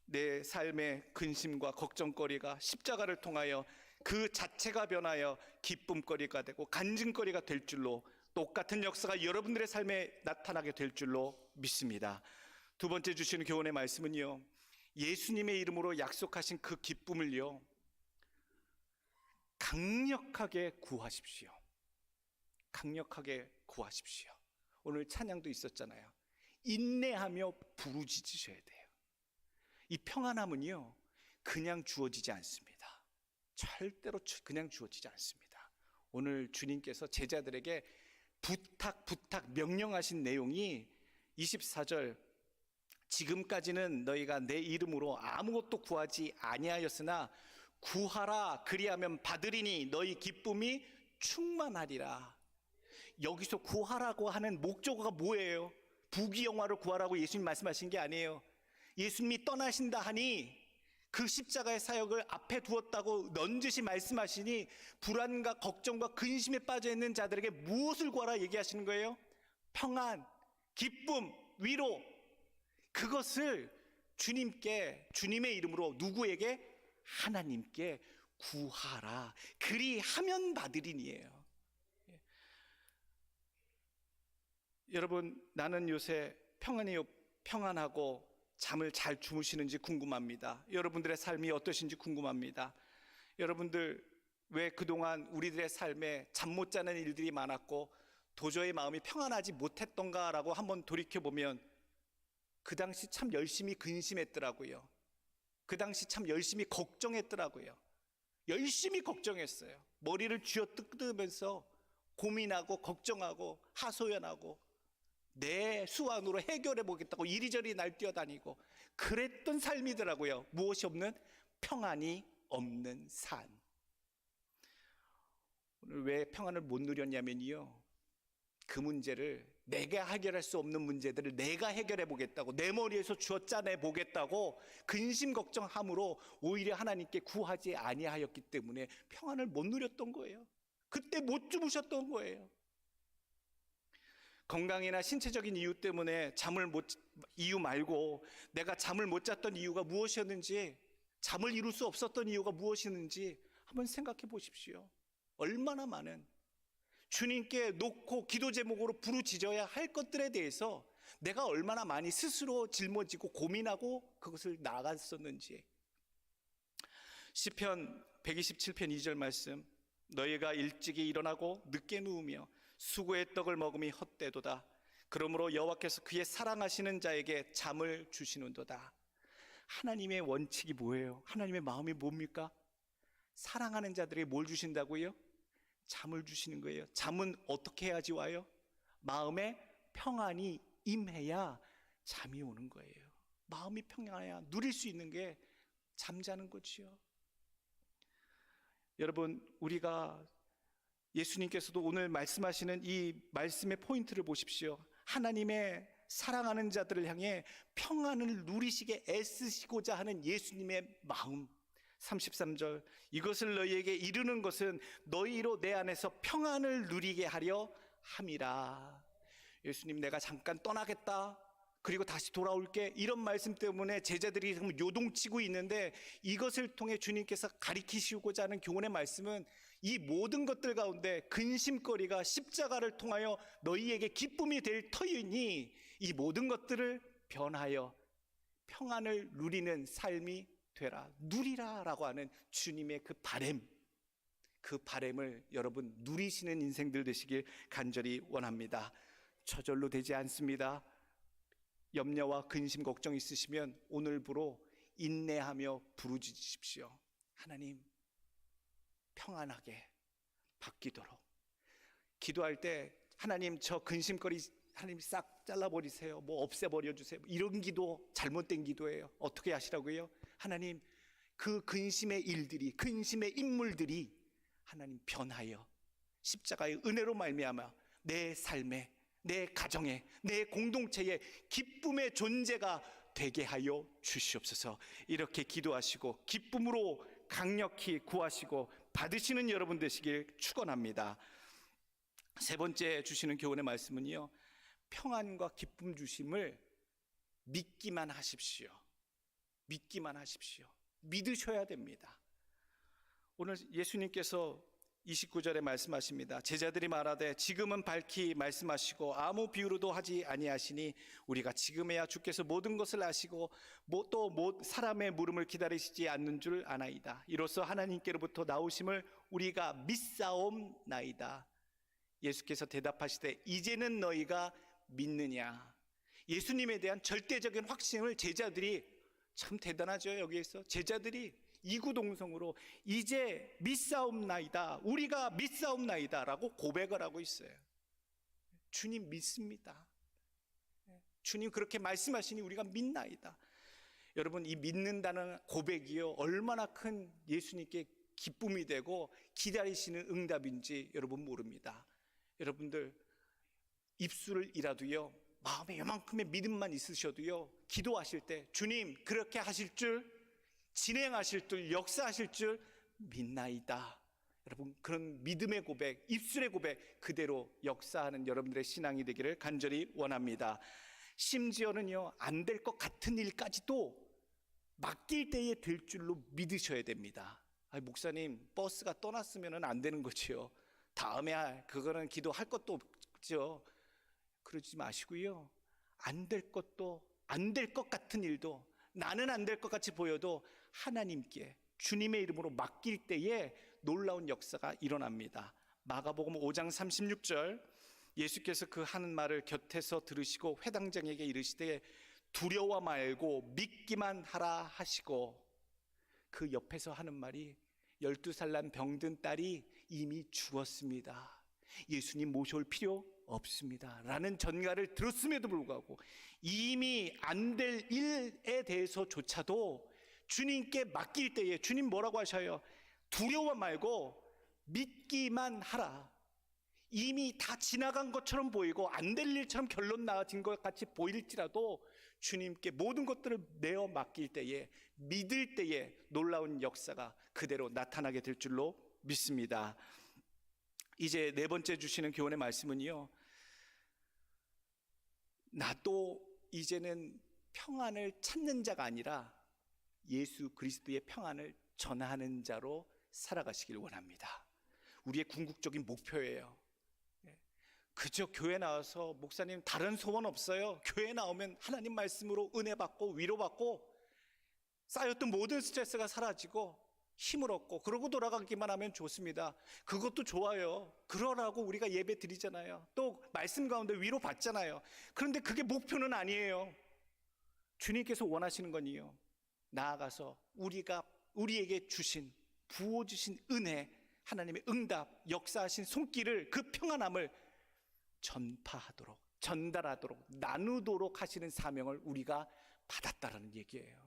내 삶의 근심과 걱정거리가 십자가를 통하여 그 자체가 변하여 기쁨거리가 되고 간증거리가 될 줄로, 똑같은 역사가 여러분들의 삶에 나타나게 될 줄로 믿습니다. 두 번째 주시는 교훈의 말씀은요, 예수님의 이름으로 약속하신 그 기쁨을요 강력하게 구하십시오. 강력하게 구하십시오. 오늘 찬양도 있었잖아요. 인내하며 부르짖으셔야 돼요. 이 평안함은요 그냥 주어지지 않습니다. 절대로 그냥 주어지지 않습니다. 오늘 주님께서 제자들에게 부탁 명령하신 내용이 24절, 지금까지는 너희가 내 이름으로 아무것도 구하지 아니하였으나 구하라, 그리하면 받으리니 너희 기쁨이 충만하리라. 여기서 구하라고 하는 목적어가 뭐예요? 부귀영화를 구하라고 예수님 말씀하신 게 아니에요. 예수님이 떠나신다 하니 그 십자가의 사역을 앞에 두었다고 넌지시 말씀하시니 불안과 걱정과 근심에 빠져있는 자들에게 무엇을 구하라 얘기하시는 거예요? 평안, 기쁨, 위로. 그것을 주님께, 주님의 이름으로 누구에게? 하나님께 구하라. 그리하면 받으리니예요. 여러분, 나는 요새 평안하고 잠을 잘 주무시는지 궁금합니다. 여러분들의 삶이 어떠신지 궁금합니다. 여러분들 왜 그동안 우리들의 삶에 잠 못 자는 일들이 많았고 도저히 마음이 평안하지 못했던가라고 한번 돌이켜보면 그 당시 참 열심히 근심했더라고요. 그 당시 참 열심히 걱정했더라고요. 열심히 걱정했어요. 머리를 쥐어뜯으면서 고민하고 걱정하고 하소연하고 내 수완으로 해결해 보겠다고 이리저리 날뛰어다니고 그랬던 삶이더라고요. 무엇이 없는, 평안이 없는 삶. 오늘 왜 평안을 못 누렸냐면요, 그 문제를, 내가 해결할 수 없는 문제들을 내가 해결해 보겠다고, 내 머리에서 쥐어짜내 보겠다고 근심 걱정함으로 오히려 하나님께 구하지 아니하였기 때문에 평안을 못 누렸던 거예요. 그때 못 주무셨던 거예요. 건강이나 신체적인 이유 때문에 이유 말고 내가 잠을 못 잤던 이유가 무엇이었는지, 잠을 이룰 수 없었던 이유가 무엇이었는지 한번 생각해 보십시오. 얼마나 많은 주님께 놓고 기도 제목으로 부르짖어야 할 것들에 대해서 내가 얼마나 많이 스스로 짊어지고 고민하고 그것을 나아갔었는지. 시편 127편 2절 말씀, 너희가 일찍이 일어나고 늦게 누우며 수고의 떡을 먹음이 헛되도다. 그러므로 여호와께서 그의 사랑하시는 자에게 잠을 주시는도다. 하나님의 원칙이 뭐예요? 하나님의 마음이 뭡니까? 사랑하는 자들에게 뭘 주신다고요? 잠을 주시는 거예요. 잠은 어떻게 해야지 와요? 마음에 평안이 임해야 잠이 오는 거예요. 마음이 평안해야 누릴 수 있는 게 잠자는 거지요. 여러분, 우리가 예수님께서도 오늘 말씀하시는 이 말씀의 포인트를 보십시오. 하나님의 사랑하는 자들을 향해 평안을 누리시게 애쓰시고자 하는 예수님의 마음. 33절, 이것을 너희에게 이르는 것은 너희로 내 안에서 평안을 누리게 하려 함이라. 예수님, 내가 잠깐 떠나겠다, 그리고 다시 돌아올게, 이런 말씀 때문에 제자들이 요동치고 있는데, 이것을 통해 주님께서 가리키시고자 하는 교훈의 말씀은 이 모든 것들 가운데 근심거리가 십자가를 통하여 너희에게 기쁨이 될 터이니 이 모든 것들을 변하여 평안을 누리는 삶이 되라, 누리라 라고 하는 주님의 그 바램을 여러분 누리시는 인생들 되시길 간절히 원합니다. 저절로 되지 않습니다. 염려와 근심 걱정 있으시면 오늘부로 인내하며 부르짖으십시오. 하나님, 평안하게 바뀌도록. 기도할 때 하나님, 저 근심거리 하나님 싹 잘라버리세요, 뭐 없애버려 주세요, 이런 기도 잘못된 기도예요. 어떻게 하시라고요? 하나님, 그 근심의 일들이, 근심의 인물들이 하나님 변하여 십자가의 은혜로 말미암아 내 삶에, 내 가정에, 내 공동체에 기쁨의 존재가 되게 하여 주시옵소서. 이렇게 기도하시고 기쁨으로 강력히 구하시고 받으시는 여러분 되시길 축원합니다. 세 번째 주시는 교훈의 말씀은요, 평안과 기쁨 주심을 믿기만 하십시오. 믿기만 하십시오. 믿으셔야 됩니다. 오늘 예수님께서 29절에 말씀하십니다. 제자들이 말하되 지금은 밝히 말씀하시고 아무 비유로도 하지 아니하시니 우리가 지금에야 주께서 모든 것을 아시고 또 사람의 물음을 기다리시지 않는 줄 아나이다. 이로써 하나님께로부터 나오심을 우리가 믿사옵나이다. 예수께서 대답하시되 이제는 너희가 믿느냐. 예수님에 대한 절대적인 확신을 제자들이, 참 대단하죠. 여기에서 제자들이 이구동성으로 이제 믿사옵나이다, 우리가 믿사옵나이다 라고 고백을 하고 있어요. 주님 믿습니다. 주님 그렇게 말씀하시니 우리가 믿나이다. 여러분, 이 믿는다는 고백이요, 얼마나 큰 예수님께 기쁨이 되고 기다리시는 응답인지 여러분 모릅니다. 여러분들 입술이라도요, 마음에 요만큼의 믿음만 있으셔도요, 기도하실 때 주님 그렇게 하실 줄, 진행하실 줄, 역사하실 줄 믿나이다. 여러분, 그런 믿음의 고백, 입술의 고백 그대로 역사하는 여러분들의 신앙이 되기를 간절히 원합니다. 심지어는요, 안 될 것 같은 일까지도 맡길 때에 될 줄로 믿으셔야 됩니다. 목사님, 버스가 떠났으면 안 되는 거지요. 다음에 그거는 기도할 것도 없죠. 그러지 마시고요, 안 될 것도, 안 될 것 같은 일도, 나는 안 될 것 같이 보여도 하나님께 주님의 이름으로 맡길 때에 놀라운 역사가 일어납니다. 마가복음 5장 36절, 예수께서 그 하는 말을 곁에서 들으시고 회당장에게 이르시되 두려워 말고 믿기만 하라 하시고, 그 옆에서 하는 말이 12살 난 병든 딸이 이미 죽었습니다. 예수님 모셔올 필요 없습니다 라는 전가를 들었음에도 불구하고 이미 안 될 일에 대해서조차도 주님께 맡길 때에 주님 뭐라고 하셔요? 두려워 말고 믿기만 하라. 이미 다 지나간 것처럼 보이고 안 될 일처럼 결론 나아진 것 같이 보일지라도 주님께 모든 것들을 내어 맡길 때에, 믿을 때에 놀라운 역사가 그대로 나타나게 될 줄로 믿습니다. 이제 네 번째 주시는 교훈의 말씀은요, 나도 이제는 평안을 찾는 자가 아니라 예수 그리스도의 평안을 전하는 자로 살아가시길 원합니다. 우리의 궁극적인 목표예요. 그저 교회 나와서 목사님 다른 소원 없어요. 교회 나오면 하나님 말씀으로 은혜 받고 위로받고 쌓였던 모든 스트레스가 사라지고 힘을 얻고 그러고 돌아가기만 하면 좋습니다. 그것도 좋아요. 그러라고 우리가 예배 드리잖아요. 또 말씀 가운데 위로 받잖아요. 그런데 그게 목표는 아니에요. 주님께서 원하시는 건요, 나아가서 우리에게 주신, 부어주신 은혜, 하나님의 응답, 역사하신 손길을, 그 평안함을 전파하도록, 전달하도록, 나누도록 하시는 사명을 우리가 받았다라는 얘기예요.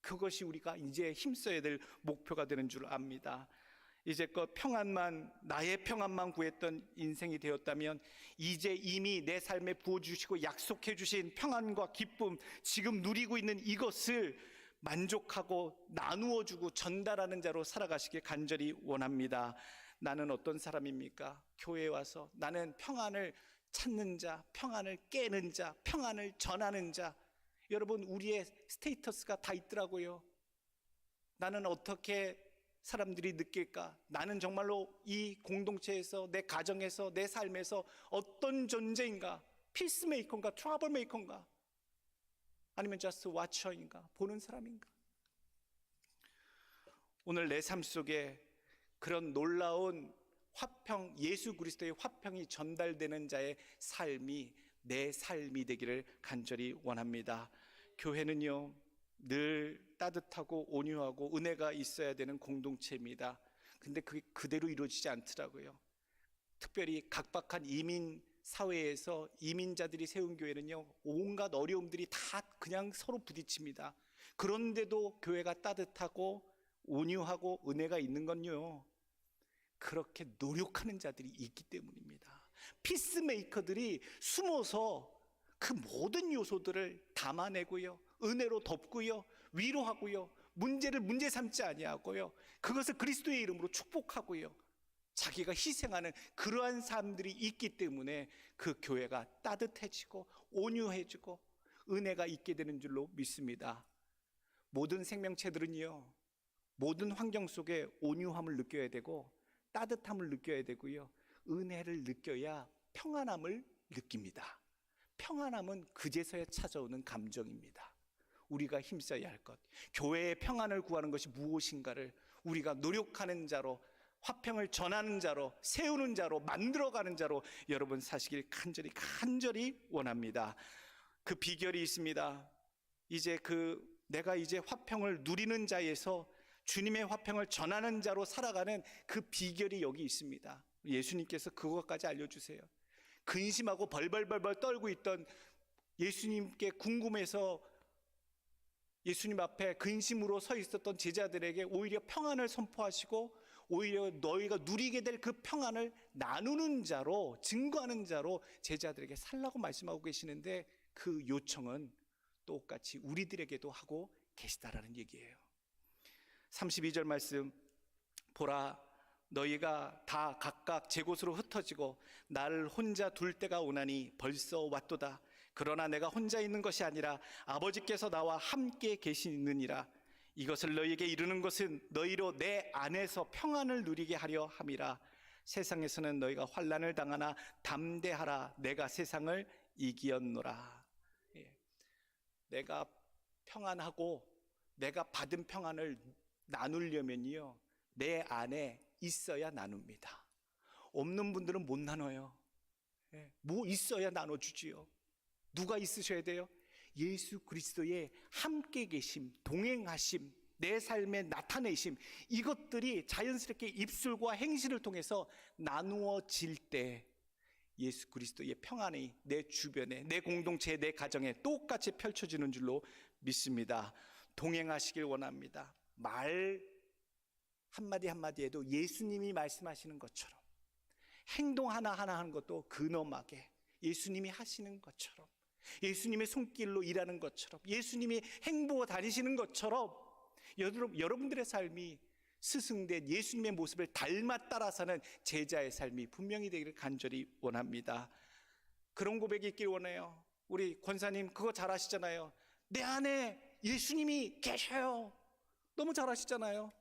그것이 우리가 이제 힘써야 될 목표가 되는 줄 압니다. 이제껏 평안만, 나의 평안만 구했던 인생이 되었다면 이제 이미 내 삶에 부어주시고 약속해 주신 평안과 기쁨, 지금 누리고 있는 이것을 만족하고 나누어주고 전달하는 자로 살아가시길 간절히 원합니다. 나는 어떤 사람입니까? 교회에 와서 나는 평안을 찾는 자, 평안을 깨는 자, 평안을 전하는 자. 여러분, 우리의 스테이터스가 다 있더라고요. 나는 어떻게 사람들이 느낄까? 나는 정말로 이 공동체에서, 내 가정에서, 내 삶에서 어떤 존재인가? 피스메이커인가? 트러블메이커인가? 아니면 저스트 와처인가? 보는 사람인가? 오늘 내 삶 속에 그런 놀라운 화평, 예수 그리스도의 화평이 전달되는 자의 삶이 내 삶이 되기를 간절히 원합니다. 교회는요, 늘 따뜻하고 온유하고 은혜가 있어야 되는 공동체입니다. 근데 그게 그대로 이루어지지 않더라고요. 특별히 각박한 이민 사회에서 이민자들이 세운 교회는요, 온갖 어려움들이 다 그냥 서로 부딪힙니다. 그런데도 교회가 따뜻하고 온유하고 은혜가 있는 건요, 그렇게 노력하는 자들이 있기 때문입니다. 피스메이커들이 숨어서 그 모든 요소들을 담아내고요, 은혜로 덮고요, 위로하고요, 문제를 문제 삼지 아니하고요, 그것을 그리스도의 이름으로 축복하고요, 자기가 희생하는 그러한 사람들이 있기 때문에 그 교회가 따뜻해지고 온유해지고 은혜가 있게 되는 줄로 믿습니다. 모든 생명체들은요, 모든 환경 속에 온유함을 느껴야 되고 따뜻함을 느껴야 되고요, 은혜를 느껴야 평안함을 느낍니다. 평안함은 그제서야 찾아오는 감정입니다. 우리가 힘써야 할 것, 교회의 평안을 구하는 것이 무엇인가를 우리가 노력하는 자로, 화평을 전하는 자로, 세우는 자로, 만들어가는 자로 여러분 사시길 간절히 원합니다. 그 비결이 있습니다. 이제 내가 이제 화평을 누리는 자에서 주님의 화평을 전하는 자로 살아가는 그 비결이 여기 있습니다. 예수님께서 그것까지 알려주세요. 근심하고 벌벌벌 떨고 있던 예수님께 궁금해서 예수님 앞에 근심으로 서 있었던 제자들에게 오히려 평안을 선포하시고 오히려 너희가 누리게 될 그 평안을 나누는 자로, 증거하는 자로 제자들에게 살라고 말씀하고 계시는데, 그 요청은 똑같이 우리들에게도 하고 계시다라는 얘기예요. 32절 말씀, 보라 너희가 다 각각 제 곳으로 흩어지고 나를 혼자 둘 때가 오나니 벌써 왔도다. 그러나 내가 혼자 있는 것이 아니라 아버지께서 나와 함께 계시느니라. 이것을 너희에게 이르는 것은 너희로 내 안에서 평안을 누리게 하려 함이라. 세상에서는 너희가 환난을 당하나 담대하라. 내가 세상을 이기었노라. 내가 평안하고 내가 받은 평안을 나누려면요, 내 안에 있어야 나눕니다. 없는 분들은 못 나눠요. 뭐 있어야 나눠주지요. 누가 있으셔야 돼요? 예수 그리스도의 함께 계심, 동행하심, 내 삶의 나타내심, 이것들이 자연스럽게 입술과 행실을 통해서 나누어질 때 예수 그리스도의 평안이 내 주변에, 내 공동체에, 내 가정에 똑같이 펼쳐지는 줄로 믿습니다. 동행하시길 원합니다. 말 한마디 한마디에도 예수님이 말씀하시는 것처럼, 행동 하나하나 하는 것도 근엄하게 예수님이 하시는 것처럼, 예수님의 손길로 일하는 것처럼, 예수님이 행보어 다니시는 것처럼 여러분들의 삶이 스승된 예수님의 모습을 닮아 따라 사는 제자의 삶이 분명히 되기를 간절히 원합니다. 그런 고백이 있길 원해요. 우리 권사님 그거 잘 아시잖아요. 내 안에 예수님이 계셔요. 너무 잘 아시잖아요.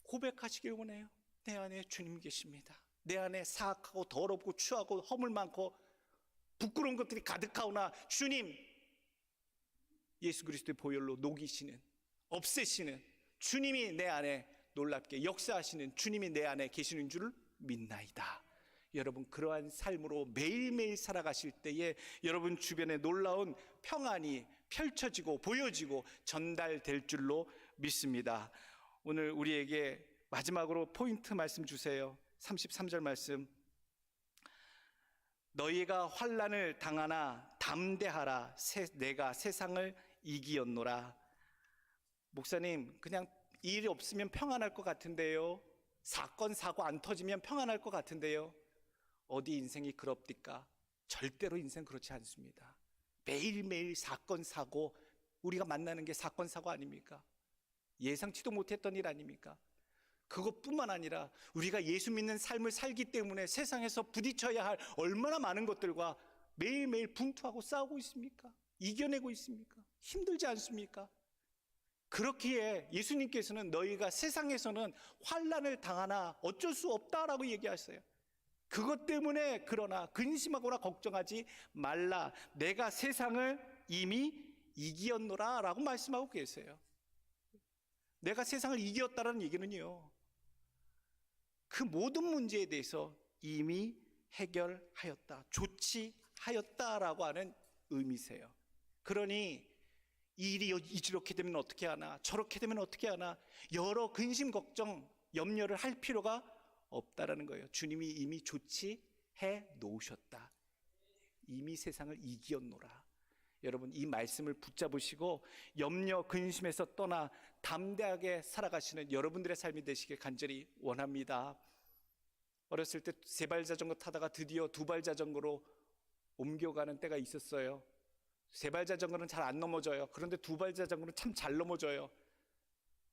고백하시길 원해요. 내 안에 주님 계십니다. 내 안에 사악하고 더럽고 추하고 허물 많고 부끄러운 것들이 가득하오나 주님, 예수 그리스도의 보혈로 녹이시는, 없애시는 주님이 내 안에 놀랍게 역사하시는 주님이 내 안에 계시는 줄을 믿나이다. 여러분, 그러한 삶으로 매일매일 살아가실 때에 여러분 주변에 놀라운 평안이 펼쳐지고 보여지고 전달될 줄로 믿습니다. 오늘 우리에게 마지막으로 포인트 말씀 주세요. 33절 말씀. 너희가 환난을 당하나 담대하라. 내가 세상을 이기었노라. 목사님, 그냥 일이 없으면 평안할 것 같은데요. 사건 사고 안 터지면 평안할 것 같은데요. 어디 인생이 그럽니까? 절대로 인생 그렇지 않습니다. 매일매일 사건 사고, 우리가 만나는 게 사건 사고 아닙니까? 예상치도 못했던 일 아닙니까? 그것뿐만 아니라 우리가 예수 믿는 삶을 살기 때문에 세상에서 부딪혀야 할 얼마나 많은 것들과 매일매일 분투하고 싸우고 있습니까? 이겨내고 있습니까? 힘들지 않습니까? 그렇기에 예수님께서는 너희가 세상에서는 환난을 당하나 어쩔 수 없다라고 얘기하셨어요. 그것 때문에 그러나 근심하거나 걱정하지 말라. 내가 세상을 이미 이기었노라 라고 말씀하고 계세요. 내가 세상을 이겼다는 얘기는요, 그 모든 문제에 대해서 이미 해결하였다, 조치하였다라고 하는 의미세요. 그러니 일이 이렇게 되면 어떻게 하나, 저렇게 되면 어떻게 하나, 여러 근심 걱정 염려를 할 필요가 없다라는 거예요. 주님이 이미 조치해 놓으셨다. 이미 세상을 이기었노라. 여러분, 이 말씀을 붙잡으시고 염려 근심에서 떠나 담대하게 살아가시는 여러분들의 삶이 되시길 간절히 원합니다. 어렸을 때 세 발 자전거 타다가 드디어 두 발 자전거로 옮겨가는 때가 있었어요. 세 발 자전거는 잘 안 넘어져요. 그런데 두 발 자전거는 참 잘 넘어져요.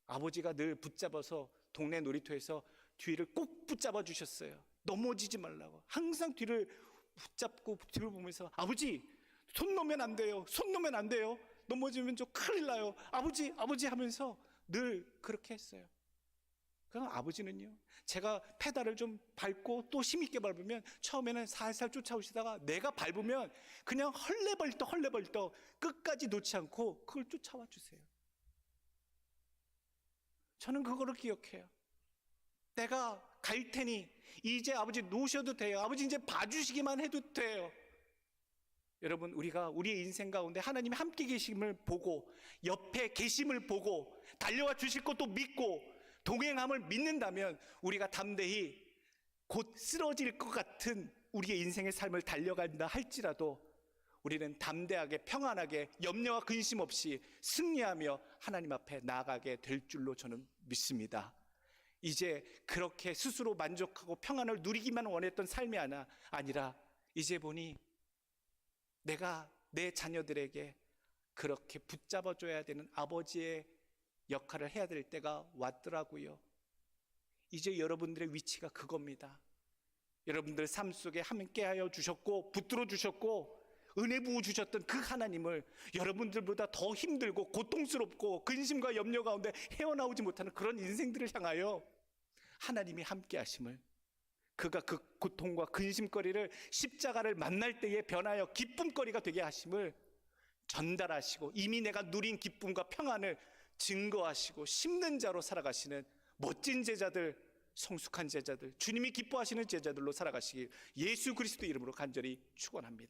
아버지가 늘 붙잡아서 동네 놀이터에서 뒤를 꼭 붙잡아 주셨어요. 넘어지지 말라고. 항상 뒤를 붙잡고 뒤를 보면서, 아버지 손 놓으면 안 돼요. 손 놓으면 안 돼요. 넘어지면 좀 큰일 나요. 아버지, 아버지 하면서 늘 그렇게 했어요. 그럼 아버지는요, 제가 페달을 좀 밟고 또 힘있게 밟으면 처음에는 살살 쫓아오시다가 내가 밟으면 그냥 헐레벌떡 끝까지 놓지 않고 그걸 쫓아와 주세요. 저는 그거를 기억해요. 내가 갈 테니 이제 아버지 놓으셔도 돼요. 아버지 이제 봐주시기만 해도 돼요. 여러분, 우리가 우리의 인생 가운데 하나님이 함께 계심을 보고 옆에 계심을 보고 달려와 주실 것도 믿고 동행함을 믿는다면 우리가 담대히 곧 쓰러질 것 같은 우리의 인생의 삶을 달려간다 할지라도 우리는 담대하게 평안하게 염려와 근심 없이 승리하며 하나님 앞에 나아가게 될 줄로 저는 믿습니다. 이제 그렇게 스스로 만족하고 평안을 누리기만 원했던 삶이 아니라 이제 보니 내가 내 자녀들에게 그렇게 붙잡아줘야 되는 아버지의 역할을 해야 될 때가 왔더라고요. 이제 여러분들의 위치가 그겁니다. 여러분들 삶 속에 함께하여 주셨고 붙들어 주셨고 은혜 부어 주셨던 그 하나님을 여러분들보다 더 힘들고 고통스럽고 근심과 염려 가운데 헤어나오지 못하는 그런 인생들을 향하여 하나님이 함께 하심을, 그가 그 고통과 근심거리를 십자가를 만날 때에 변하여 기쁨거리가 되게 하심을 전달하시고 이미 내가 누린 기쁨과 평안을 증거하시고 심는 자로 살아가시는 멋진 제자들, 성숙한 제자들, 주님이 기뻐하시는 제자들로 살아가시길 예수 그리스도 이름으로 간절히 축원합니다.